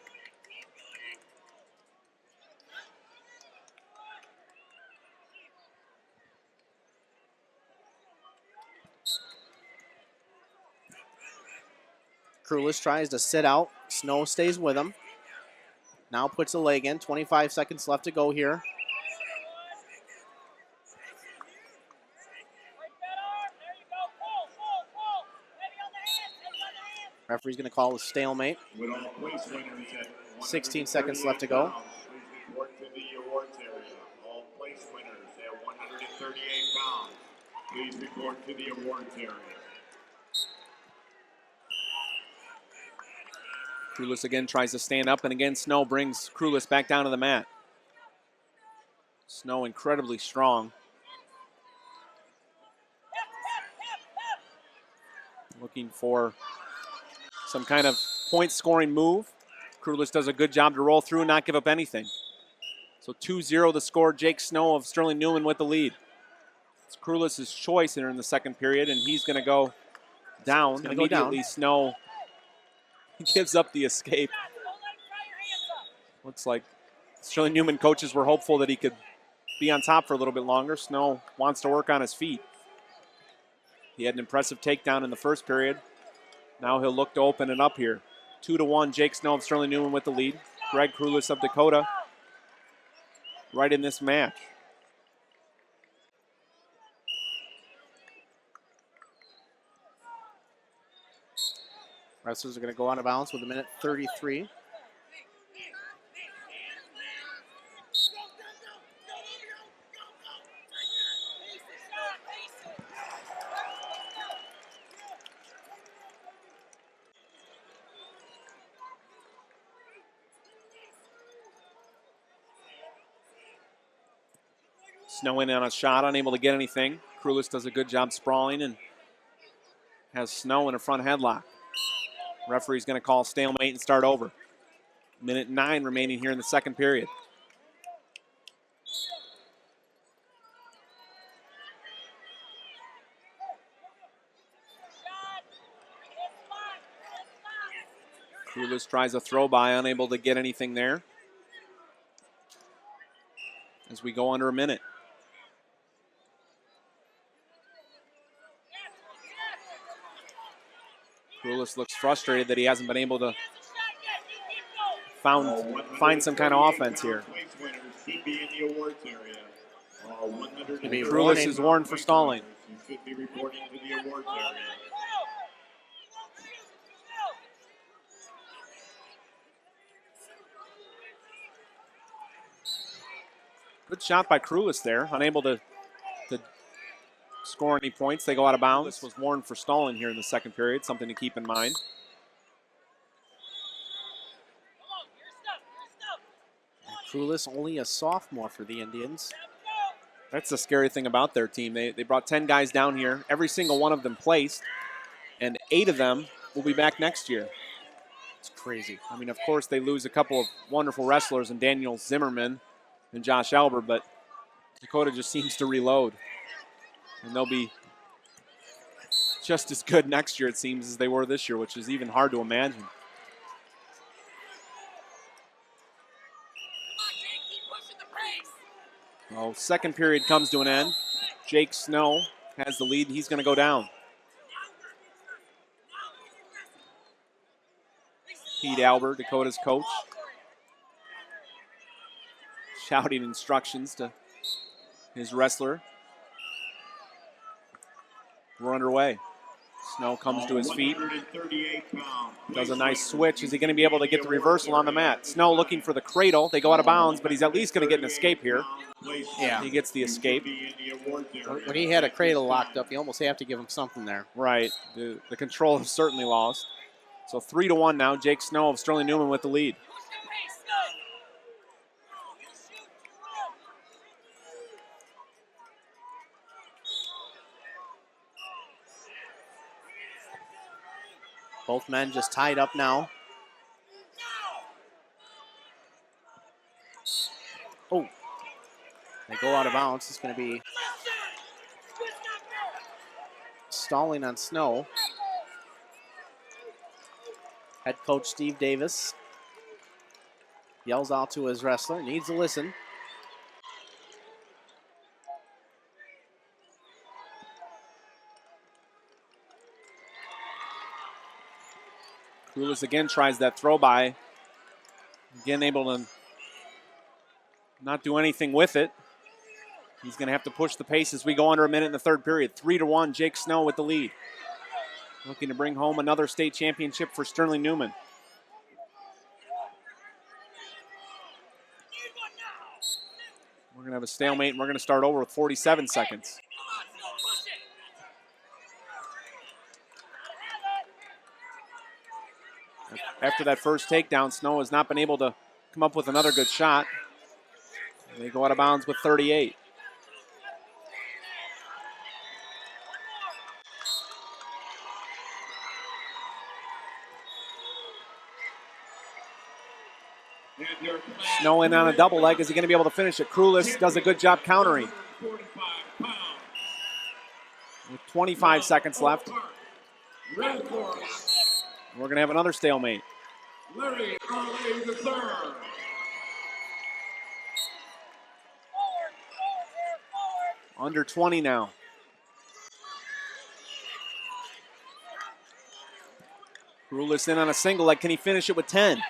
Krulis tries to sit out. Snow stays with him. Now puts a leg in. 25 seconds left to go here. Referee's going to call a stalemate. 16 seconds left to go. Please report to the awards area. All place winners at 138 pounds. Please report to the awards area. Krulis again tries to stand up, and again Snow brings Krulis back down to the mat. Snow incredibly strong. Looking for some kind of point-scoring move. Krulis does a good job to roll through and not give up anything. So 2-0 the score. Jake Snow of Sterling Newman with the lead. It's Krulis' choice here in the second period, and he's going to go down. Immediately, Snow gives up the escape. Looks like Sterling Newman coaches were hopeful that he could be on top for a little bit longer. Snow wants to work on his feet. He had an impressive takedown in the first period. Now he'll look to open it up here. 2-1, Jake Snow of Sterling Newman with the lead. Greg Krulis of Dakota right in this match. Wrestlers are going to go out of bounds with 1:33. Snow in on a shot, unable to get anything. Krulis does a good job sprawling and has Snow in a front headlock. Referee's going to call stalemate and start over. 1:09 remaining here in the second period. Krulis tries a throw by, unable to get anything there. As we go under a minute. Krulis looks frustrated that he hasn't been able to find some kind of offense here. Krulis is warned for stalling. Good shot by Krulis there, unable to score any points. They go out of bounds. This was warned for stalling here in the second period, something to keep in mind. Krulis only a sophomore for the Indians. That's the scary thing about their team. They brought 10 guys down here. Every single one of them placed, and 8 of them will be back next year. It's crazy. I mean, of course, they lose a couple of wonderful wrestlers in Daniel Zimmerman and Josh Elber, but Dakota just seems to reload. And they'll be just as good next year, it seems, as they were this year, which is even hard to imagine. Well, second period comes to an end. Jake Snow has the lead. He's going to go down. Pete Albert, Dakota's coach, shouting instructions to his wrestler. We're underway. Snow comes to his feet. Does a nice switch. Is he going to be able to get the reversal on the mat? Snow looking for the cradle. They go out of bounds, but he's at least going to get an escape here. Yeah. He gets the escape. When he had a cradle locked up, you almost have to give him something there. Right. The control is certainly lost. So 3-1 now. Jake Snow of Sterling Newman with the lead. Both men just tied up now. Oh, they go out of bounds. It's going to be stalling on Snow. Head coach Steve Davis yells out to his wrestler, needs to listen. Krulis again tries that throw by. Again able to not do anything with it. He's going to have to push the pace as we go under a minute in the third period. 3-1, Jake Snow with the lead. Looking to bring home another state championship for Sterling Newman. We're going to have a stalemate, and we're going to start over with 47 seconds. After that first takedown, Snow has not been able to come up with another good shot. They go out of bounds with 38. Snow in on a double leg. Is he going to be able to finish it? Krulis does a good job countering. With 25 seconds left. We're going to have another stalemate. Under 20 now. Krulis in on a single leg. Can he finish it with 10?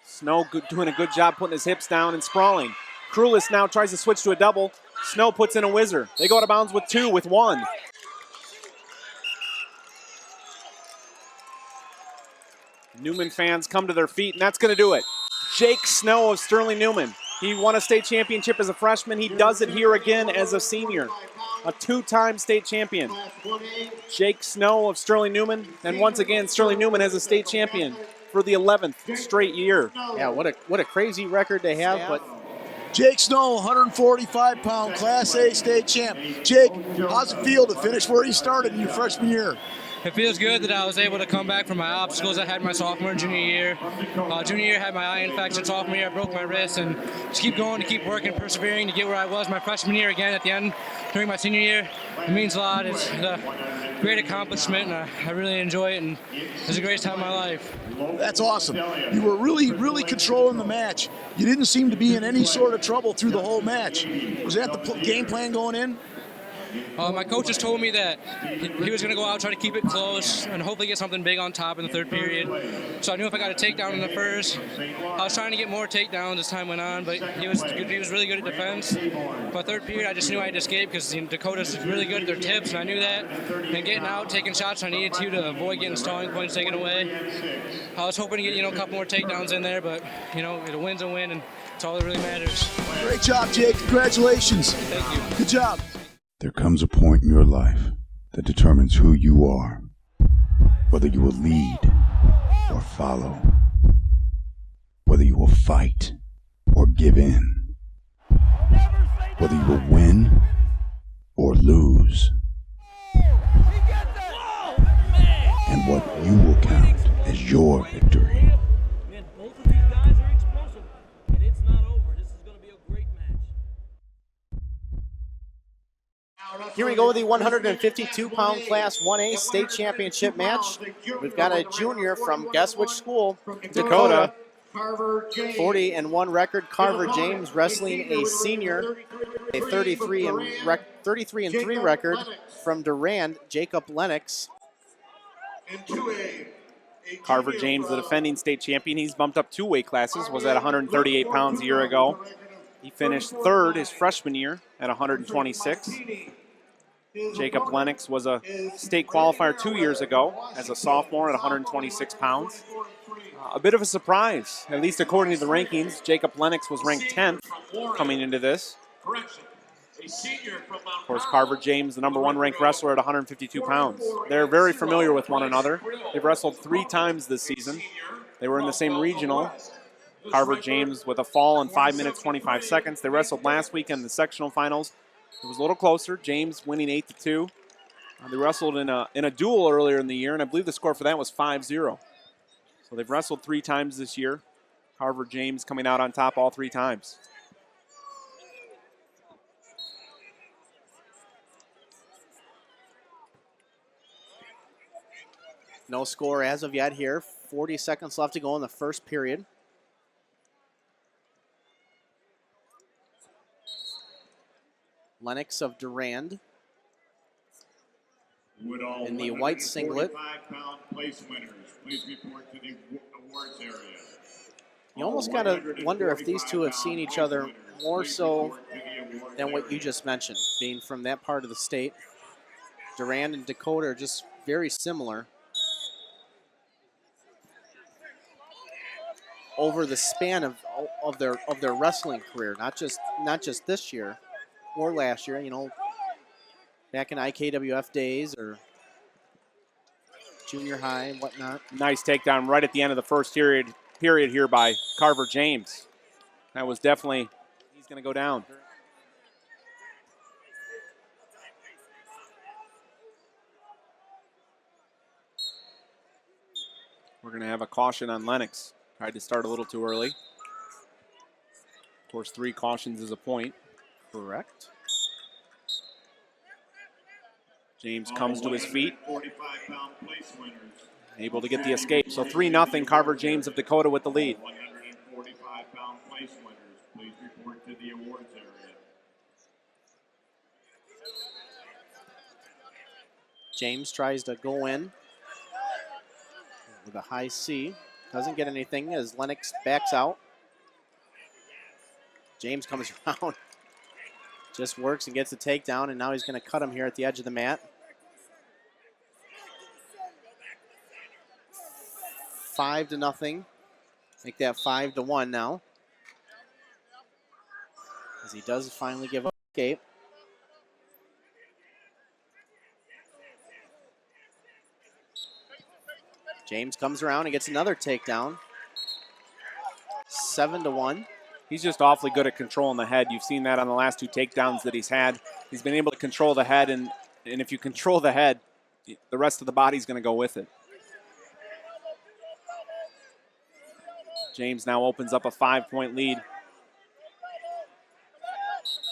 Snow doing a good job putting his hips down and sprawling. Krulis now tries to switch to a double. Snow puts in a whizzer. They go out of bounds with 2, with 1. Newman fans come to their feet, and that's going to do it. Jake Snow of Sterling Newman. He won a state championship as a freshman. He does it here again as a senior. A 2-time state champion. Jake Snow of Sterling Newman. And once again, Sterling Newman as a state champion for the 11th straight year. Yeah, what a crazy record they have. But Jake Snow, 145-pound Class A state champ. Jake, how's it feel to finish where you started in your freshman year? It feels good that I was able to come back from my obstacles I had my sophomore and junior year. Junior year I had my eye infection. Sophomore year I broke my wrist, and just keep going, to keep working, persevering to get where I was my freshman year again at the end during my senior year. It means a lot. It's a great accomplishment, and I really enjoy it, and it's the greatest time of my life. That's awesome. You were really controlling the match. You didn't seem to be in any sort of trouble through the whole match. Was that the game plan going in? My coaches told me that he was going to go out, try to keep it close, and hopefully get something big on top in the third period. So I knew if I got a takedown in the first, I was trying to get more takedowns as time went on, but he was really good at defense. But third period, I just knew I had to escape because Dakota's really good at their tips, and I knew that. And getting out, taking shots I needed to avoid getting stalling points taken away. I was hoping to get a couple more takedowns in there, but a win's a win, and it's all that really matters. Great job, Jake. Congratulations. Thank you. Good job. There comes a point in your life that determines who you are, whether you will lead or follow, whether you will fight or give in, whether you will win or lose, and what you will count as your victory. here we go with the 152-pound Class 1A state championship match. We've got a junior from guess which school? Dakota. 40-1 record. Carver James wrestling a senior, a 33-3 record from Durand, Jacob Lennox. Carver James, the defending state champion, he's bumped up 2 weight classes, was at 138 pounds a year ago. He finished third his freshman year at 126. Jacob Lennox was a state qualifier 2 years ago as a sophomore at 126 pounds. A bit of a surprise, at least according to the rankings. Jacob Lennox was ranked 10th coming into this. Of course, Carver James, the number 1 ranked wrestler at 152 pounds. They're very familiar with one another. They've wrestled 3 times this season. They were in the same regional. Carver James with a fall in 5 minutes, 25 seconds. They wrestled last weekend in the sectional finals. It was a little closer. James winning 8-2. They wrestled in a duel earlier in the year, and I believe the score for that was 5-0. So they've wrestled 3 times this year. Carver James coming out on top all 3 times. No score as of yet here. 40 seconds left to go in the first period. Lennox of Durand in the white singlet. Place winners, please report to the awards area. You almost got to wonder if these two have seen each other more so than what you just mentioned, being from that part of the state. Durand and Dakota are just very similar over the span of their wrestling career, not just this year or last year, you know, back in IKWF days or junior high and whatnot. Nice takedown right at the end of the first period here by Carver James. That was definitely, he's going to go down. We're going to have a caution on Lennox. Tried to start a little too early. Of course, 3 cautions is a point. Correct. James comes to his feet. Able to get the escape. So 3-0, Carver James of Dakota with the lead. 145-pound place winners, please report to the awards area. James tries to go in with a high C. Doesn't get anything as Lennox backs out. James comes around. Just works and gets a takedown, and now he's going to cut him here at the edge of the mat. 5-0. Make that 5-1 now. As he does finally give up escape. James comes around and gets another takedown. 7-1. He's just awfully good at controlling the head. You've seen that on the last 2 takedowns that he's had. He's been able to control the head, and if you control the head, the rest of the body's going to go with it. James now opens up a 5-point lead.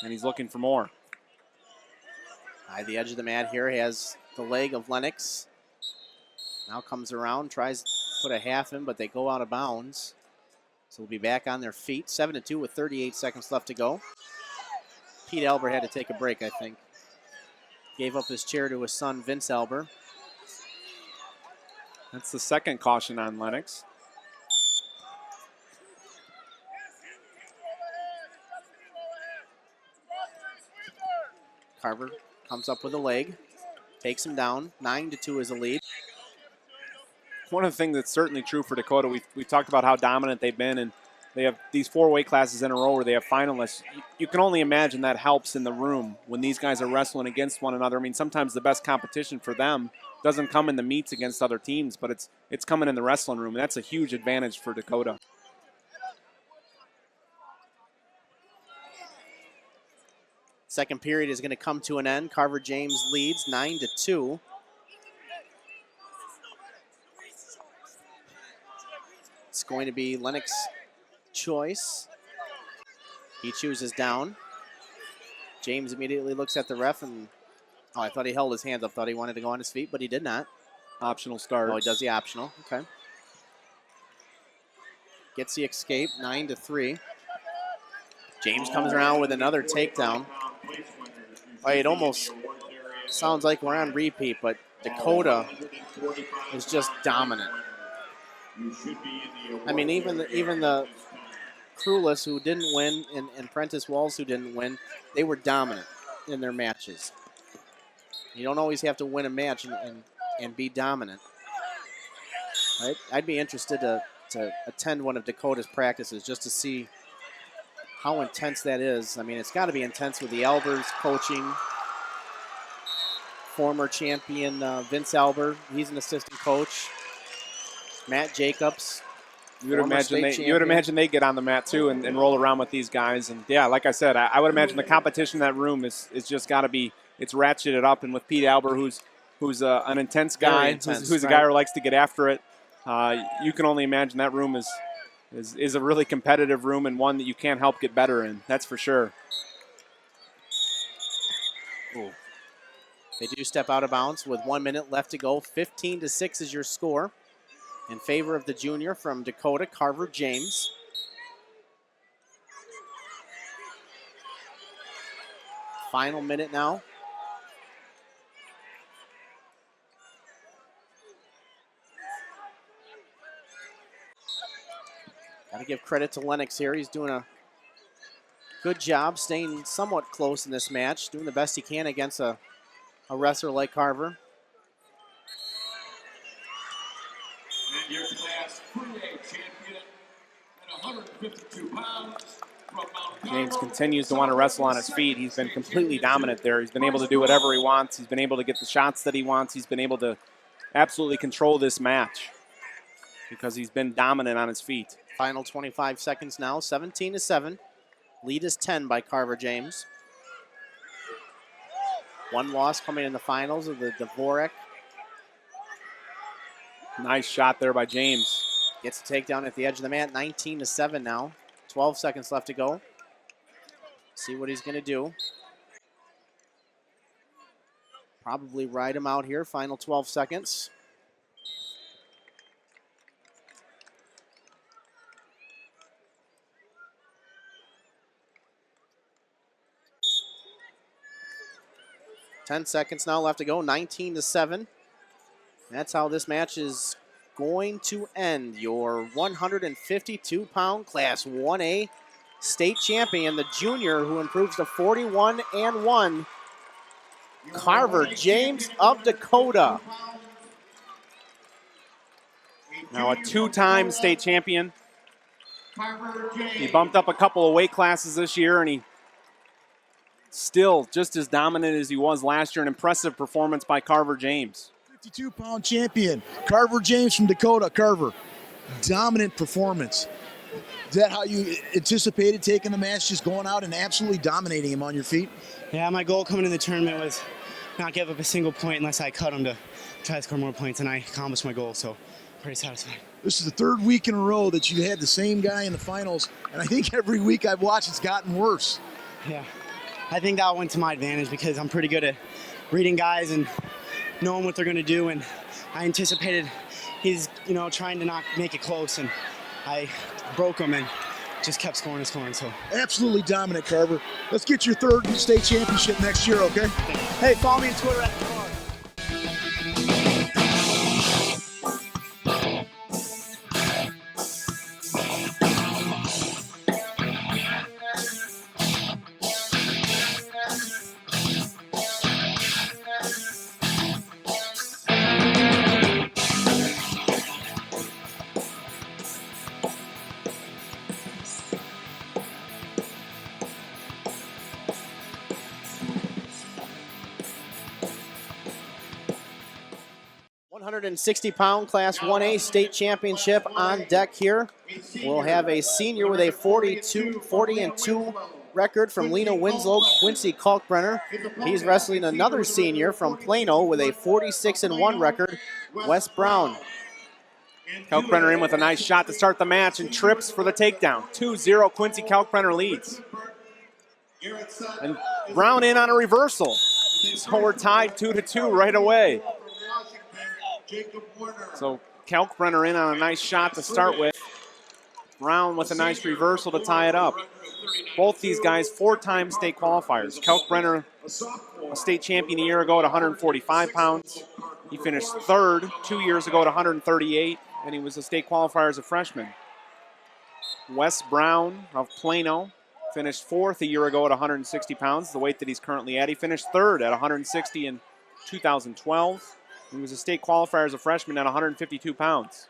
And he's looking for more. By the edge of the mat here, he has the leg of Lennox. Now comes around, tries to put a half in, but they go out of bounds. So we'll be back on their feet. 7-2 with 38 seconds left to go. Pete Albert had to take a break, I think. Gave up his chair to his son, Vince Albert. That's the second caution on Lennox. Carver comes up with a leg, takes him down. 9-2 is the lead. One of the things that's certainly true for Dakota, we've talked about how dominant they've been, and they have these 4 weight classes in a row where they have finalists. You can only imagine that helps in the room when these guys are wrestling against one another. I mean, sometimes the best competition for them doesn't come in the meets against other teams, but it's coming in the wrestling room, and that's a huge advantage for Dakota. Second period is going to come to an end. Carver James leads 9-2. It's going to be Lennox's choice. He chooses down. James immediately looks at the ref and, oh, I thought he held his hands up. Thought he wanted to go on his feet, but he did not. Optional start. Oh, he does the optional. Okay. Gets the escape, 9-3. James comes around with another takedown. Oh, it almost sounds like we're on repeat, but Dakota is just dominant. I mean, even the Crewless, who didn't win, and Prentice Walls, who didn't win, they were dominant in their matches. You don't always have to win a match and be dominant. I'd be interested to attend one of Dakota's practices just to see how intense that is. I mean, it's got to be intense with the Albers coaching. Former champion Vince Albert, he's an assistant coach. Matt Jacobs. You would imagine they get on the mat too and roll around with these guys. And yeah, like I said, I would imagine the competition in that room is just got to be, it's ratcheted up. And with Pete Albert, who's an intense guy, who's a guy who likes to get after it, you can only imagine that room is a really competitive room and one that you can't help get better in. That's for sure. Ooh. They do step out of bounds with 1 minute left to go. 15-6 is your score in favor of the junior from Dakota, Carver James. Final minute now. Got to give credit to Lennox here. He's doing a good job staying somewhat close in this match, doing the best he can against a wrestler like Carver. And your class 3A champion at 152 pounds from Mount James Carmel, continues to want to wrestle on his feet. He's been completely dominant there. He's been able to do whatever he wants. He's been able to get the shots that he wants. He's been able to absolutely control this match because he's been dominant on his feet. Final 25 seconds now, 17-7. Lead is 10 by Carver James. One loss coming in the finals of the Dvorak. Nice shot there by James. Gets a takedown at the edge of the mat, 19-7 now. 12 seconds left to go. See what he's going to do. Probably ride him out here, final 12 seconds. Ten seconds now left to go, 19-7. That's how this match is going to end. Your 152-pound Class 1A state champion, the junior who improves to 41-1, Carver James of Dakota. Now a two-time state champion. He bumped up a couple of weight classes this year, and he still just as dominant as he was last year. An impressive performance by Carver James. 52-pound champion, Carver James from Dakota. Carver, dominant performance. Is that how you anticipated taking the match, just going out and absolutely dominating him on your feet? Yeah, my goal coming to the tournament was not give up a single point unless I cut him to try to score more points, and I accomplished my goal, so pretty satisfied. This is the third week in a row that you had the same guy in the finals, and I think every week I've watched it's gotten worse. Yeah, I think that went to my advantage because I'm pretty good at reading guys and knowing what they're going to do, and I anticipated he's, trying to not make it close, and I broke him and just kept scoring and scoring. So absolutely dominant, Carver. Let's get your third state championship next year, okay? Hey, follow me on Twitter at the car. £160 Class 1A state championship on deck here. We'll have a senior with a 40-2 record from Lena Winslow, Quincy Kalkbrenner. He's wrestling another senior from Plano with a 46-1 record, Wes Brown. Kalkbrenner in with a nice shot to start the match and trips for the takedown. 2-0, Quincy Kalkbrenner leads. And Brown in on a reversal. So we're tied 2-2 right away. So Kalkbrenner in on a nice shot to start with. Brown with a nice reversal to tie it up. Both these guys, four-time state qualifiers. Kalkbrenner, a state champion a year ago at 145 pounds. He finished third 2 years ago at 138, and he was a state qualifier as a freshman. Wes Brown of Plano finished fourth a year ago at 160 pounds, the weight that he's currently at. He finished third at 160 and 2012. He was a state qualifier as a freshman at 152 pounds.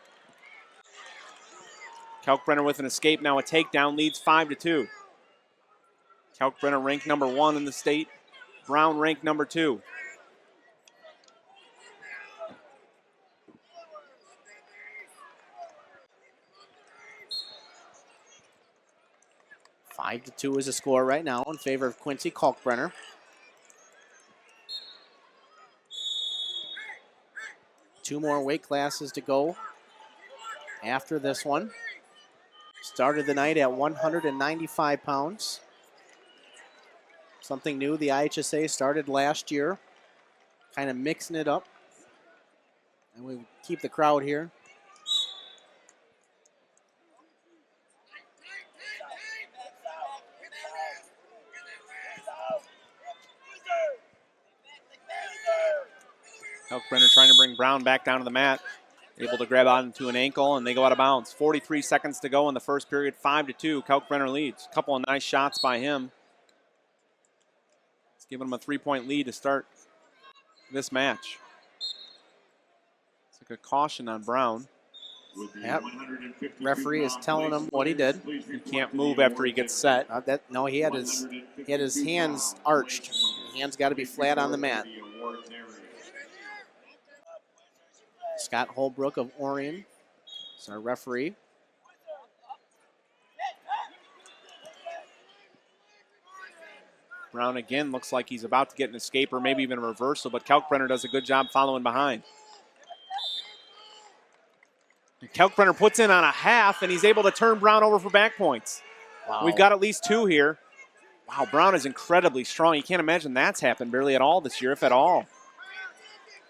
Kalkbrenner with an escape, now a takedown, leads 5-2. Kalkbrenner ranked number 1 in the state. Brown ranked number 2. 5-2 is the score right now in favor of Quincy Kalkbrenner. Two more weight classes to go after this one. Started the night at 195 pounds. Something new, the IHSA started last year, kind of mixing it up. And we keep the crowd here. Kalkbrenner trying to bring Brown back down to the mat. Able to grab onto an ankle, and they go out of bounds. 43 seconds to go in the first period, 5-2. Kalkbrenner leads. A couple of nice shots by him. It's giving him a 3-point lead to start this match. It's like a caution on Brown. Yep. Referee is telling him what he did. He can't move after he gets set. No, he had his hands arched. Hands got to be flat on the mat. Scott Holbrook of Orion is our referee. Brown again looks like he's about to get an escape or maybe even a reversal, but Kalkbrenner does a good job following behind. And Kalkbrenner puts in on a half, and he's able to turn Brown over for back points. Wow. We've got at least 2 here. Wow, Brown is incredibly strong. You can't imagine that's happened barely at all this year, if at all.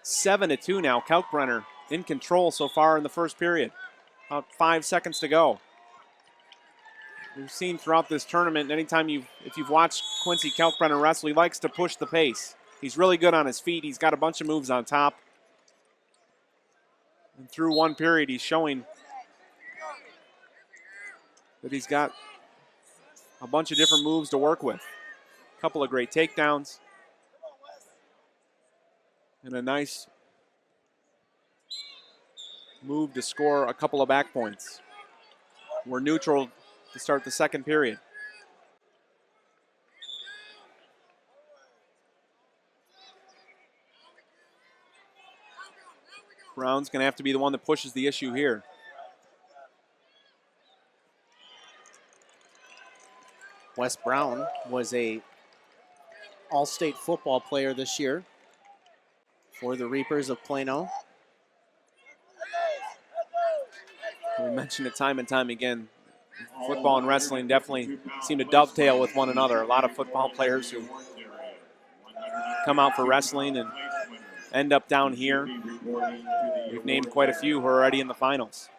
7-2 now. Kalkbrenner in control so far in the first period. About 5 seconds to go. We've seen throughout this tournament, anytime if you've watched Quincy Kalkbrenner wrestle, he likes to push the pace. He's really good on his feet. He's got a bunch of moves on top. And through one period, he's showing that he's got a bunch of different moves to work with. A couple of great takedowns. And a nice move to score a couple of back points. We're neutral to start the second period. Brown's going to have to be the one that pushes the issue here. Wes Brown was a all-state football player this year for the Reapers of Plano. We mentioned it time and time again. Football and wrestling definitely seem to dovetail with one another. A lot of football players who come out for wrestling and end up down here. We've named quite a few who are already in the finals.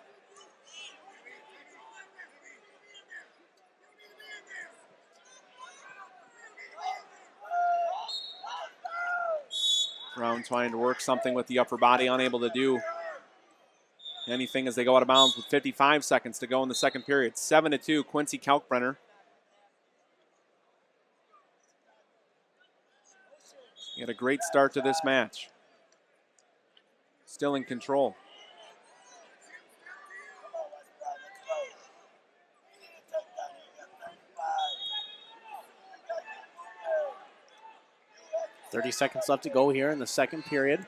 Brown trying to work something with the upper body, unable to do anything as they go out of bounds with 55 seconds to go in the second period. 7-2, Quincy Kalkbrenner. He had a great start to this match. Still in control. .30 seconds left to go here in the second period.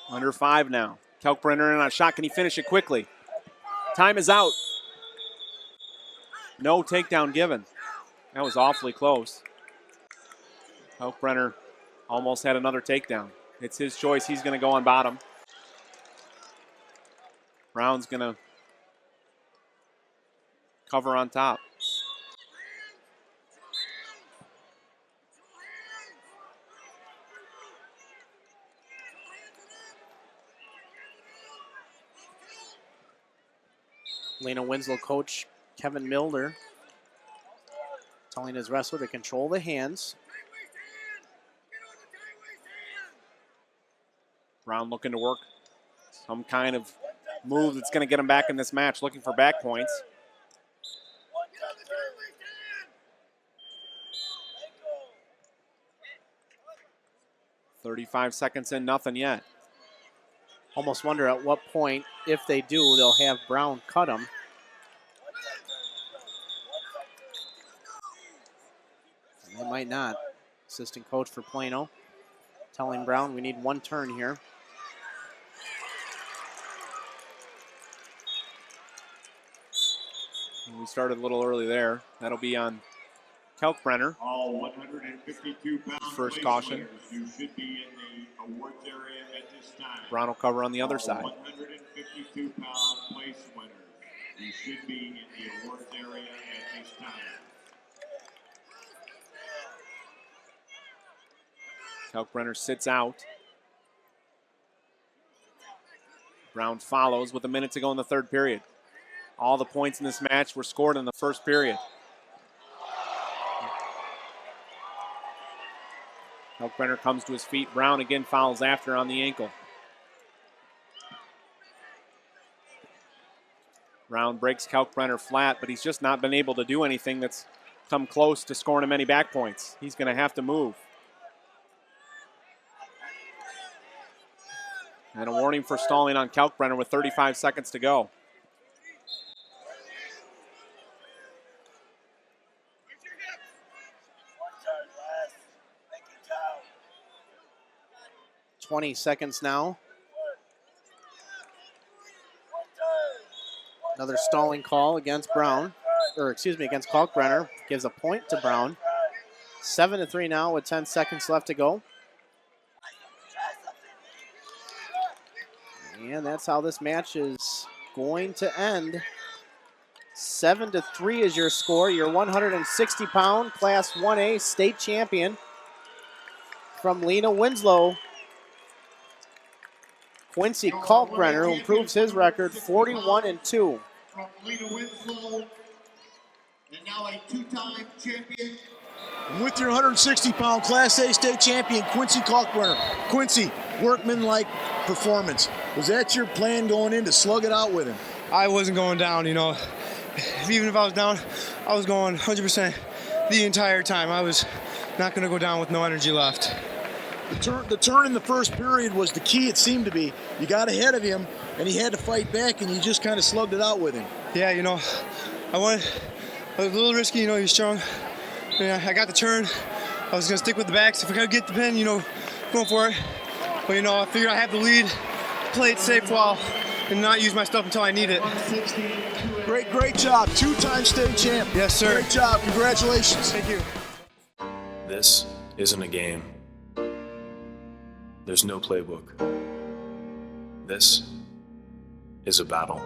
Under 5 now. Kalkbrenner in on a shot. Can he finish it quickly? Time is out. No takedown given. That was awfully close. Kalkbrenner almost had another takedown. It's his choice. He's going to go on bottom. Brown's going to cover on top. Lena Winslow coach Kevin Milner telling his wrestler to control the hands. Brown looking to work some kind of move that's going to get him back in this match, looking for back points. "35 seconds in, nothing yet." Almost wonder at what point, if they do, they'll have Brown cut him. And they might not. Assistant coach for Plano telling Brown we need one turn here. We started a little early there. That'll be on Kalkbrenner. All 152 pound First caution. You should be in the awards area at this time. Brown will cover on the other side. 152 pound place winners. You should be in the awards area at this time. Kalkbrenner sits out. Brown follows with a minute to go in the third period. All the points in this match were scored in the first period. Kalkbrenner comes to his feet. Brown again fouls after on the ankle. Brown breaks Kalkbrenner flat, but he's just not been able to do anything that's come close to scoring him any back points. He's going to have to move. And a warning for stalling on Kalkbrenner with 35 seconds to go. .20 seconds now. Another stalling call against Brown, against Kalkbrenner. Gives a point to Brown. 7-3 now with 10 seconds left to go. And that's how this match is going to end. 7-3 is your score. Your 160-pound Class 1A state champion from Lena Winslow, Quincy Kalkbrenner, who improves his record 41-2. From Lena Winslow, and now a two-time champion. And with your 160-pound Class A state champion, Quincy Kalkbrenner. Quincy, workman-like performance. Was that your plan going in to slug it out with him? I wasn't going down, you know. Even if I was down, I was going 100% the entire time. I was not going to go down with no energy left. The turn in the first period was the key, it seemed to be. You got ahead of him, and he had to fight back, and you just kind of slugged it out with him. Yeah, you know, I was a little risky, you know, he was strong. Yeah, I got the turn. I was going to stick with the backs. If I could get the pin, you know, going for it. But, you know, I figured I have the lead, play it safe while, and not use my stuff until I need it. Great job. Two-time state champ. Yes, sir. Great job. Congratulations. Thank you. This isn't a game. There's no playbook. This is a battle.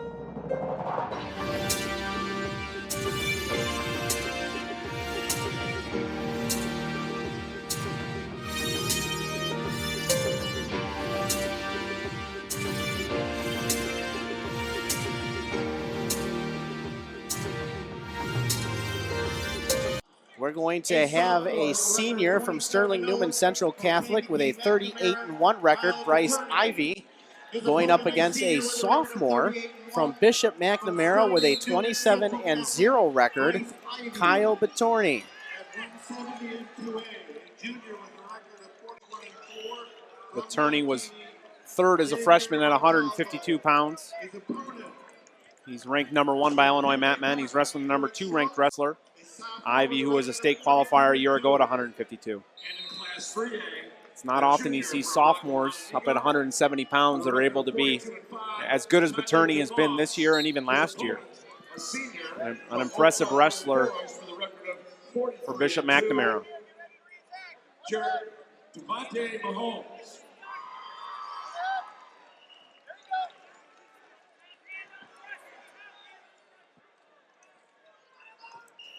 We're going to have a senior from Sterling Newman Central Catholic with a 38-1 record, Bryce Ivy, going up against a sophomore from Bishop McNamara with a 27-0 record, Kyle Batorni. Batorni was third as a freshman at 152 pounds. He's ranked number 1 by Illinois Mat Men. He's wrestling the number 2 ranked wrestler, Ivy, who was a state qualifier a year ago at 152. It's not often you see sophomores up at 170 pounds that are able to be as good as Batorni has been this year and even last year. An impressive wrestler for Bishop McNamara. Devontae Mahomes.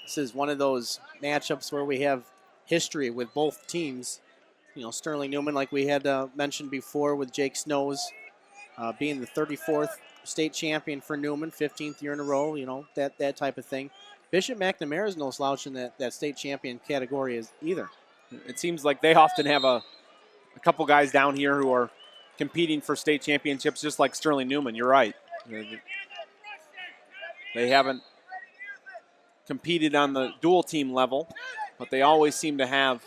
This is one of those matchups where we have history with both teams. You know, Sterling Newman, like we had mentioned before, with Jake Snows being the 34th state champion for Newman, 15th year in a row, you know, that type of thing. Bishop McNamara is no slouch in that state champion category either. It seems like they often have a couple guys down here who are competing for state championships, just like Sterling Newman. You're right. They haven't competed on the dual team level, but they always seem to have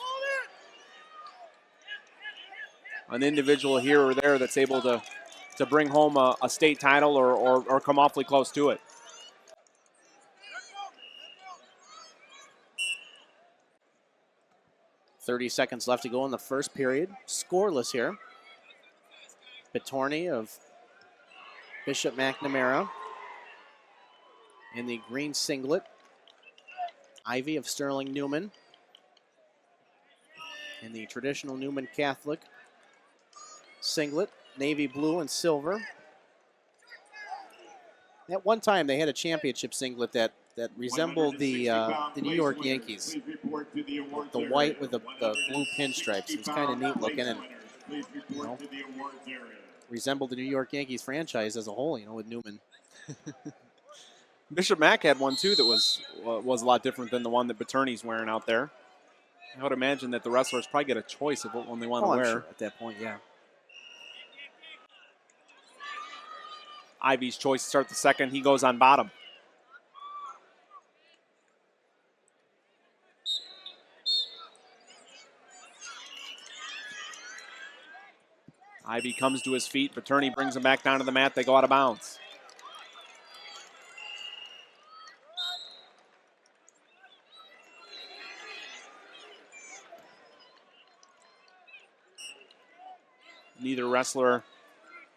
an individual here or there that's able to bring home a state title or come awfully close to it. .30 seconds left to go in the first period. Scoreless here. Bitorni of Bishop McNamara in the green singlet. Ivy of Sterling Newman in the traditional Newman Catholic singlet, navy blue and silver. At one time, they had a championship singlet that resembled the New York Yankees. The white with the blue pinstripes. It was kind of neat looking and, you know, resembled the New York Yankees franchise as a whole, you know, with Newman. Bishop Mack had one too that was a lot different than the one that Bitorni's wearing out there. I would imagine that the wrestlers probably get a choice of what one they want to wear. I'm sure at that point, yeah. Ivy's choice to start the second. He goes on bottom. Ivy comes to his feet. Bitorni brings him back down to the mat. They go out of bounds. Neither wrestler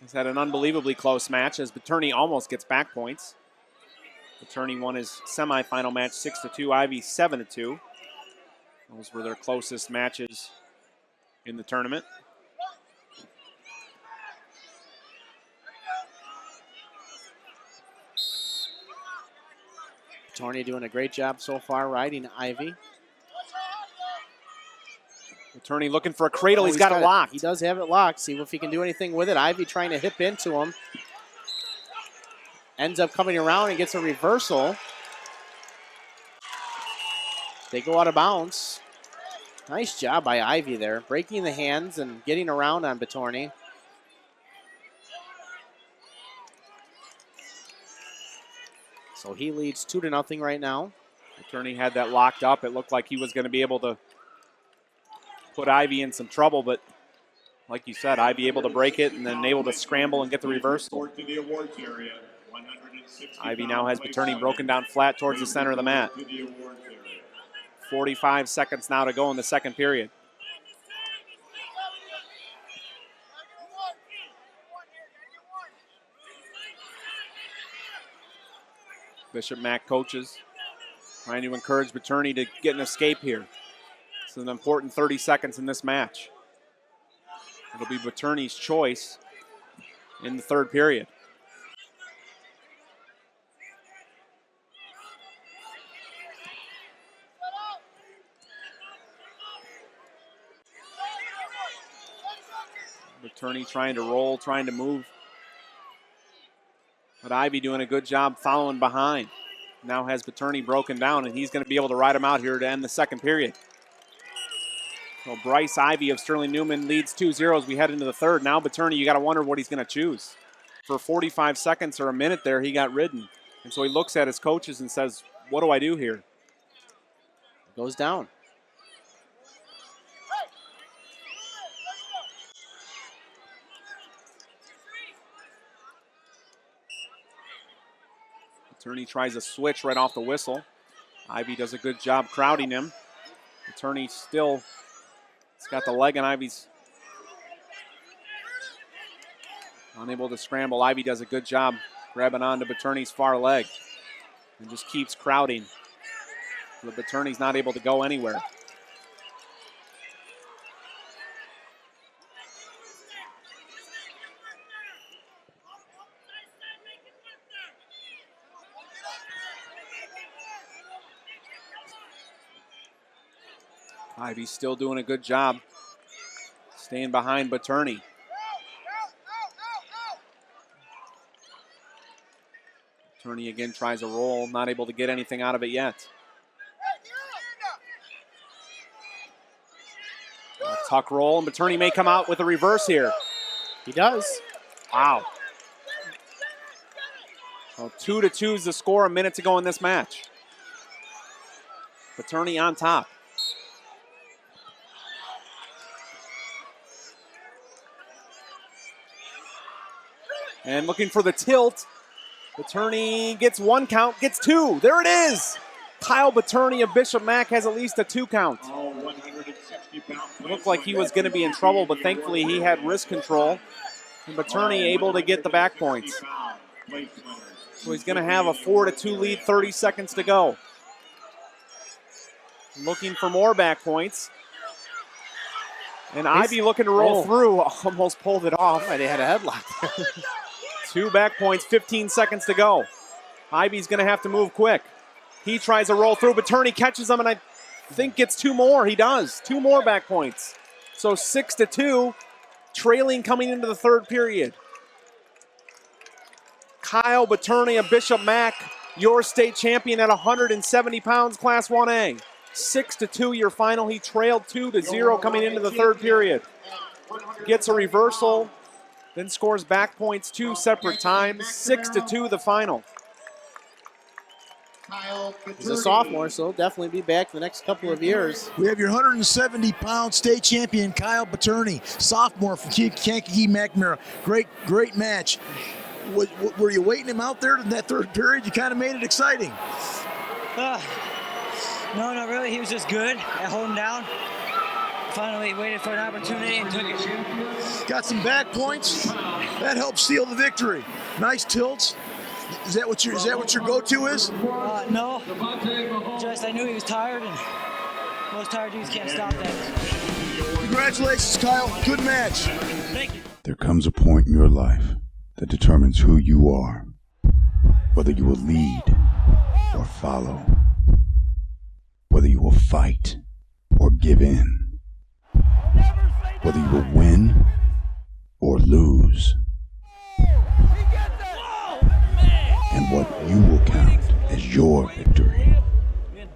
has had an unbelievably close match as Bitorni almost gets back points. Bitorni won his semifinal match 6-2, Ivy 7-2. Those were their closest matches in the tournament. Bitorni doing a great job so far riding Ivy. Bitorni looking for a cradle. He's got it locked. He does have it locked. See if he can do anything with it. Ivy trying to hip into him. Ends up coming around and gets a reversal. They go out of bounds. Nice job by Ivy there, breaking the hands and getting around on Bitorni. So he leads 2-0 right now. Bitorni had that locked up. It looked like he was going to be able to put Ivy in some trouble, but like you said, Ivy able to break it and then able to scramble and get the reversal. Ivy now has Bitorni broken down flat towards the center of the mat. 45 seconds now to go in the second period. Bishop Mack coaches, trying to encourage Bitorni to get an escape here. It's an important 30 seconds in this match. It'll be Bitorni's choice in the third period. Bitorni trying to roll, trying to move. But Ivy doing a good job following behind. Now has Bitorni broken down, and he's going to be able to ride him out here to end the second period. So Bryce Ivy of Sterling Newman leads 2-0 as we head into the third. Now Bitorni, you got to wonder what he's going to choose. For 45 seconds or a minute there, he got ridden. And so he looks at his coaches and says, what do I do here? Goes down. Bitorni tries a switch right off the whistle. Ivy does a good job crowding him. Bitorni still has got the leg on Ivy's. Unable to scramble. Ivy does a good job grabbing onto Bitorni's far leg and just keeps crowding. But Bitorni's not able to go anywhere. Ivy's still doing a good job staying behind Bitorni. Turney again tries a roll, not able to get anything out of it yet. A tuck roll, and Turney may come out with a reverse here. He does. Wow. Well, 2-2 is the score a minute to go in this match. Turney on top. And looking for the tilt. Turney gets 1 count, gets 2. There it is. Kyle Turney of Bishop Mack has at least a 2 count. Looked like he was going to be in trouble, but thankfully he had wrist control. And Turney able to get the back points. So he's going to have a 4-2 lead, 30 seconds to go. Looking for more back points. And Ivy looking to roll through, almost pulled it off. They had a headlock. 2 back points, 15 seconds to go. Ivy's going to have to move quick. He tries to roll through, but Turney catches him, and I think gets 2 more. He does. 2 more back points. So 6-2, trailing coming into the 3rd period. Kyle Turney of Bishop Mack, your state champion at 170 pounds, Class 1A. 6-2 your final. He trailed 2-0 coming into the 3rd period. Gets a reversal, then scores back points 2 separate times. 6-2 the final. He's a sophomore, so he'll definitely be back the next couple of years. We have your 170-pound state champion, Kyle Turney, sophomore from Kankakee McNamara. Great match. Were you waiting him out there in that 3rd period? You kind of made it exciting. No, not really. He was just good at holding down. Finally waited for an opportunity and took it. Got some back points. That helped seal the victory. Nice tilts. Is that what your go-to is? No. Just I knew he was tired, and most tired dudes can't stop that. Congratulations, Kyle. Good match. Thank you. There comes a point in your life that determines who you are, whether you will lead or follow, whether you will fight or give in, whether you will win or lose, and what you will count as your victory.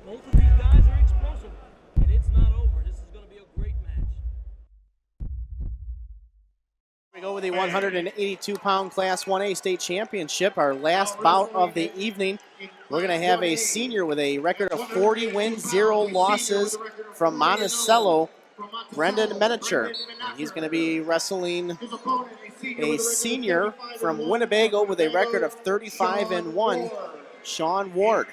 Both of these guys are explosive, and it's not over. This is going to be a great match. We go with the 182-pound Class 1A state championship, our last bout of the evening. We're going to have a senior with a record of 40 wins, 0 losses from Monticello, Brendan Menachur. He's going to be wrestling a senior from Winnebago with a record of 35-1, Sean Ward.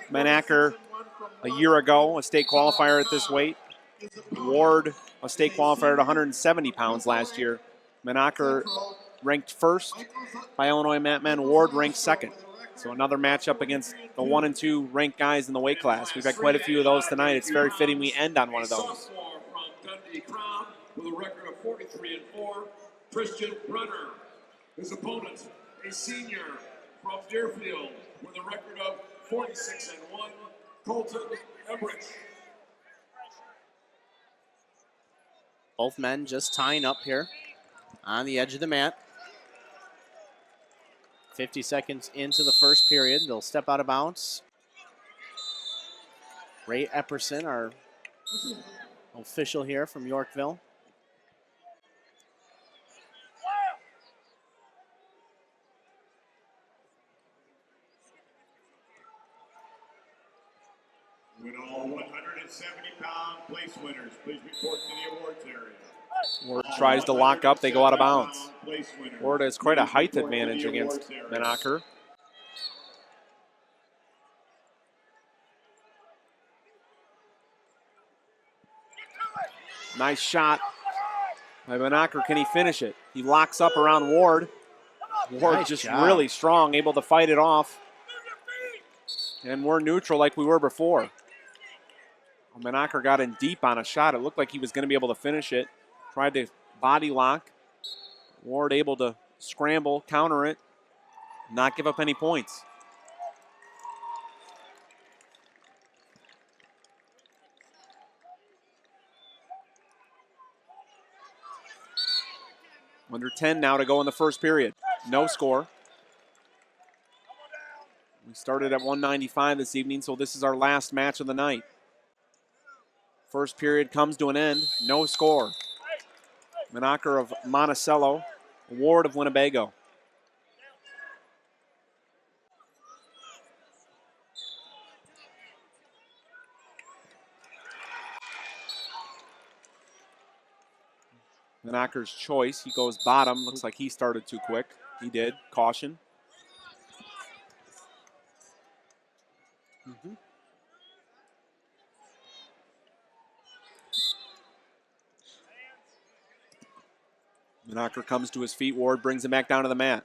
Menacker, a year ago, a state qualifier at this weight. Ward, a state qualifier at 170 pounds last year. Menacker ranked 1st by Illinois Men. Ward ranked 2nd. So another matchup against the 1 and 2 ranked guys in the weight class. We've had quite a few of those tonight. It's very fitting we end on one of those. With a record of 43-4, Christian Brunner. His opponent, a senior from Deerfield, with a record of 46-1, Colton Emmerich. Both men just tying up here on the edge of the mat. 50 seconds into the 1st period. They'll step out of bounds. Ray Epperson, our official here from Yorkville. With all 170-pound place winners, please report to the awards area. Ward tries to lock up. They go out of bounds. Ward has quite a height advantage against Menacker. Nice shot by Menacker. Can he finish it? He locks up around Ward. Ward Nice just job. really strong, able to fight it off. And we're neutral like we were before. Menacker got in deep on a shot. It looked like he was going to be able to finish it. Tried to body lock. Ward able to scramble, counter it, not give up any points. Under 10 now to go in the first period. No score. We started at 195 this evening, so this is our last match of the night. First period comes to an end. No score. Menacher of Monticello, Ward of Winnebago. Menacher's choice. He goes bottom. Looks like he started too quick. He did. Caution. Menacher comes to his feet. Ward brings him back down to the mat.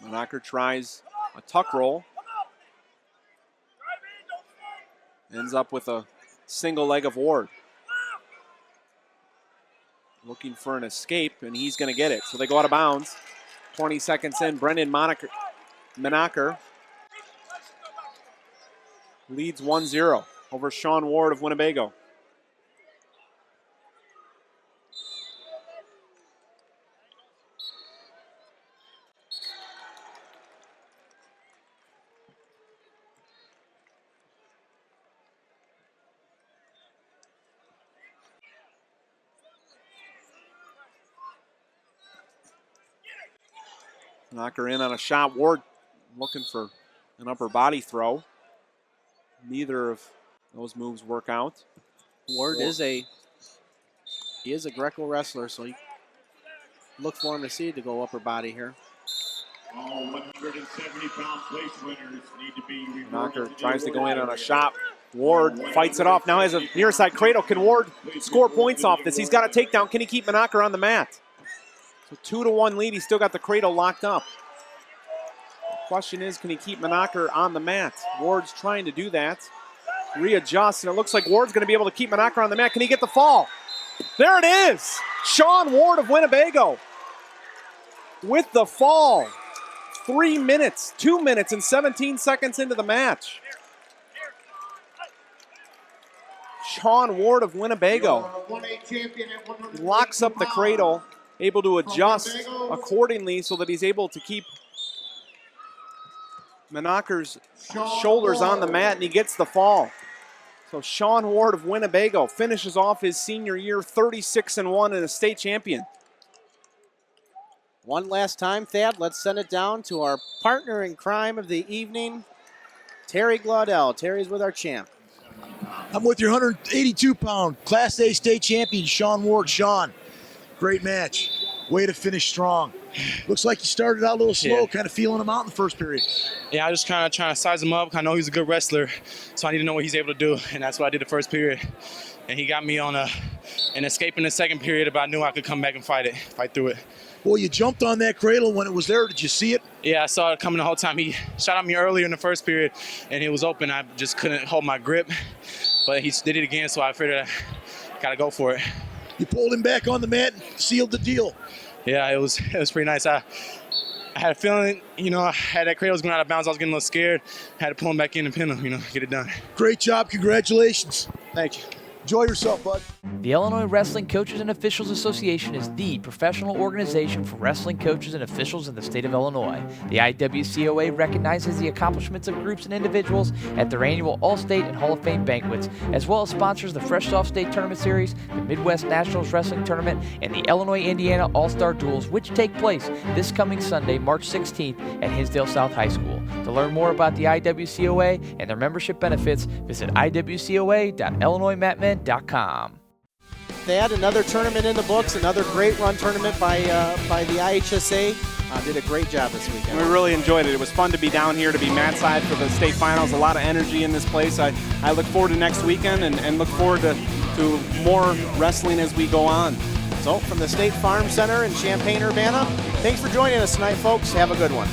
Menacher tries a tuck roll. Ends up with a single leg of Ward. Looking for an escape, and he's going to get it. So they go out of bounds. 20 seconds in, Brendan Menacher leads 1-0 over Sean Ward of Winnebago. Menacher in on a shot. Ward looking for an upper body throw. Neither of those moves work out. Ward is a Greco wrestler, so you look for him to see to go upper body here. All 170-pound place winners need to be Menacher tries to go in on a shot. Ward fights it off. Now has a near side cradle. Can Ward score points off this? He's got a takedown. Can he keep Menacher on the mat? So 2-1 lead. He's still got the cradle locked up. The question is, can he keep Menacher on the mat? Ward's trying to do that. Readjusts, and it looks like Ward's going to be able to keep Menacher on the mat. Can he get the fall? There it is! Sean Ward of Winnebago with the fall. 2 minutes and 17 seconds into the match. Sean Ward of Winnebago locks up the cradle, able to adjust accordingly so that he's able to keep Menacher's shoulders on the mat, and he gets the fall. So Sean Ward of Winnebago finishes off his senior year 36-1 and a state champion. One last time, Thad, let's send it down to our partner in crime of the evening, Terry Glaudel. Terry's with our champ. I'm with your 182-pound Class A state champion, Sean Ward. Sean, great match. Way to finish strong. Looks like you started out a little slow, kind of feeling him out in the first period. Yeah, I was just kind of trying to size him up. I know he's a good wrestler, so I need to know what he's able to do, and that's what I did the first period. And he got me on an escape in the second period, but I knew I could come back and fight through it. Well, you jumped on that cradle when it was there. Did you see it? Yeah, I saw it coming the whole time. He shot at me earlier in the first period, and it was open. I just couldn't hold my grip, but he did it again, so I figured I got to go for it. You pulled him back on the mat and sealed the deal. Yeah, it was pretty nice. I had a feeling, I had that cradle was going out of bounds. I was getting a little scared. I had to pull him back in and pin him, get it done. Great job. Congratulations. Thank you. Enjoy yourself, bud. The Illinois Wrestling Coaches and Officials Association is the professional organization for wrestling coaches and officials in the state of Illinois. The IWCOA recognizes the accomplishments of groups and individuals at their annual All-State and Hall of Fame banquets, as well as sponsors the Fresh Off State Tournament Series, the Midwest Nationals Wrestling Tournament, and the Illinois-Indiana All-Star Duels, which take place this coming Sunday, March 16th at Hinsdale South High School. To learn more about the IWCOA and their membership benefits, visit iwcoa.illinoismatmen.com. They had another tournament in the books, another great run tournament by the IHSA. Did a great job this weekend. We really enjoyed it. It was fun to be down here, to be mat side for the state finals. A lot of energy in this place. I look forward to next weekend and look forward to more wrestling as we go on. So from the State Farm Center in Champaign-Urbana, thanks for joining us tonight, folks. Have a good one.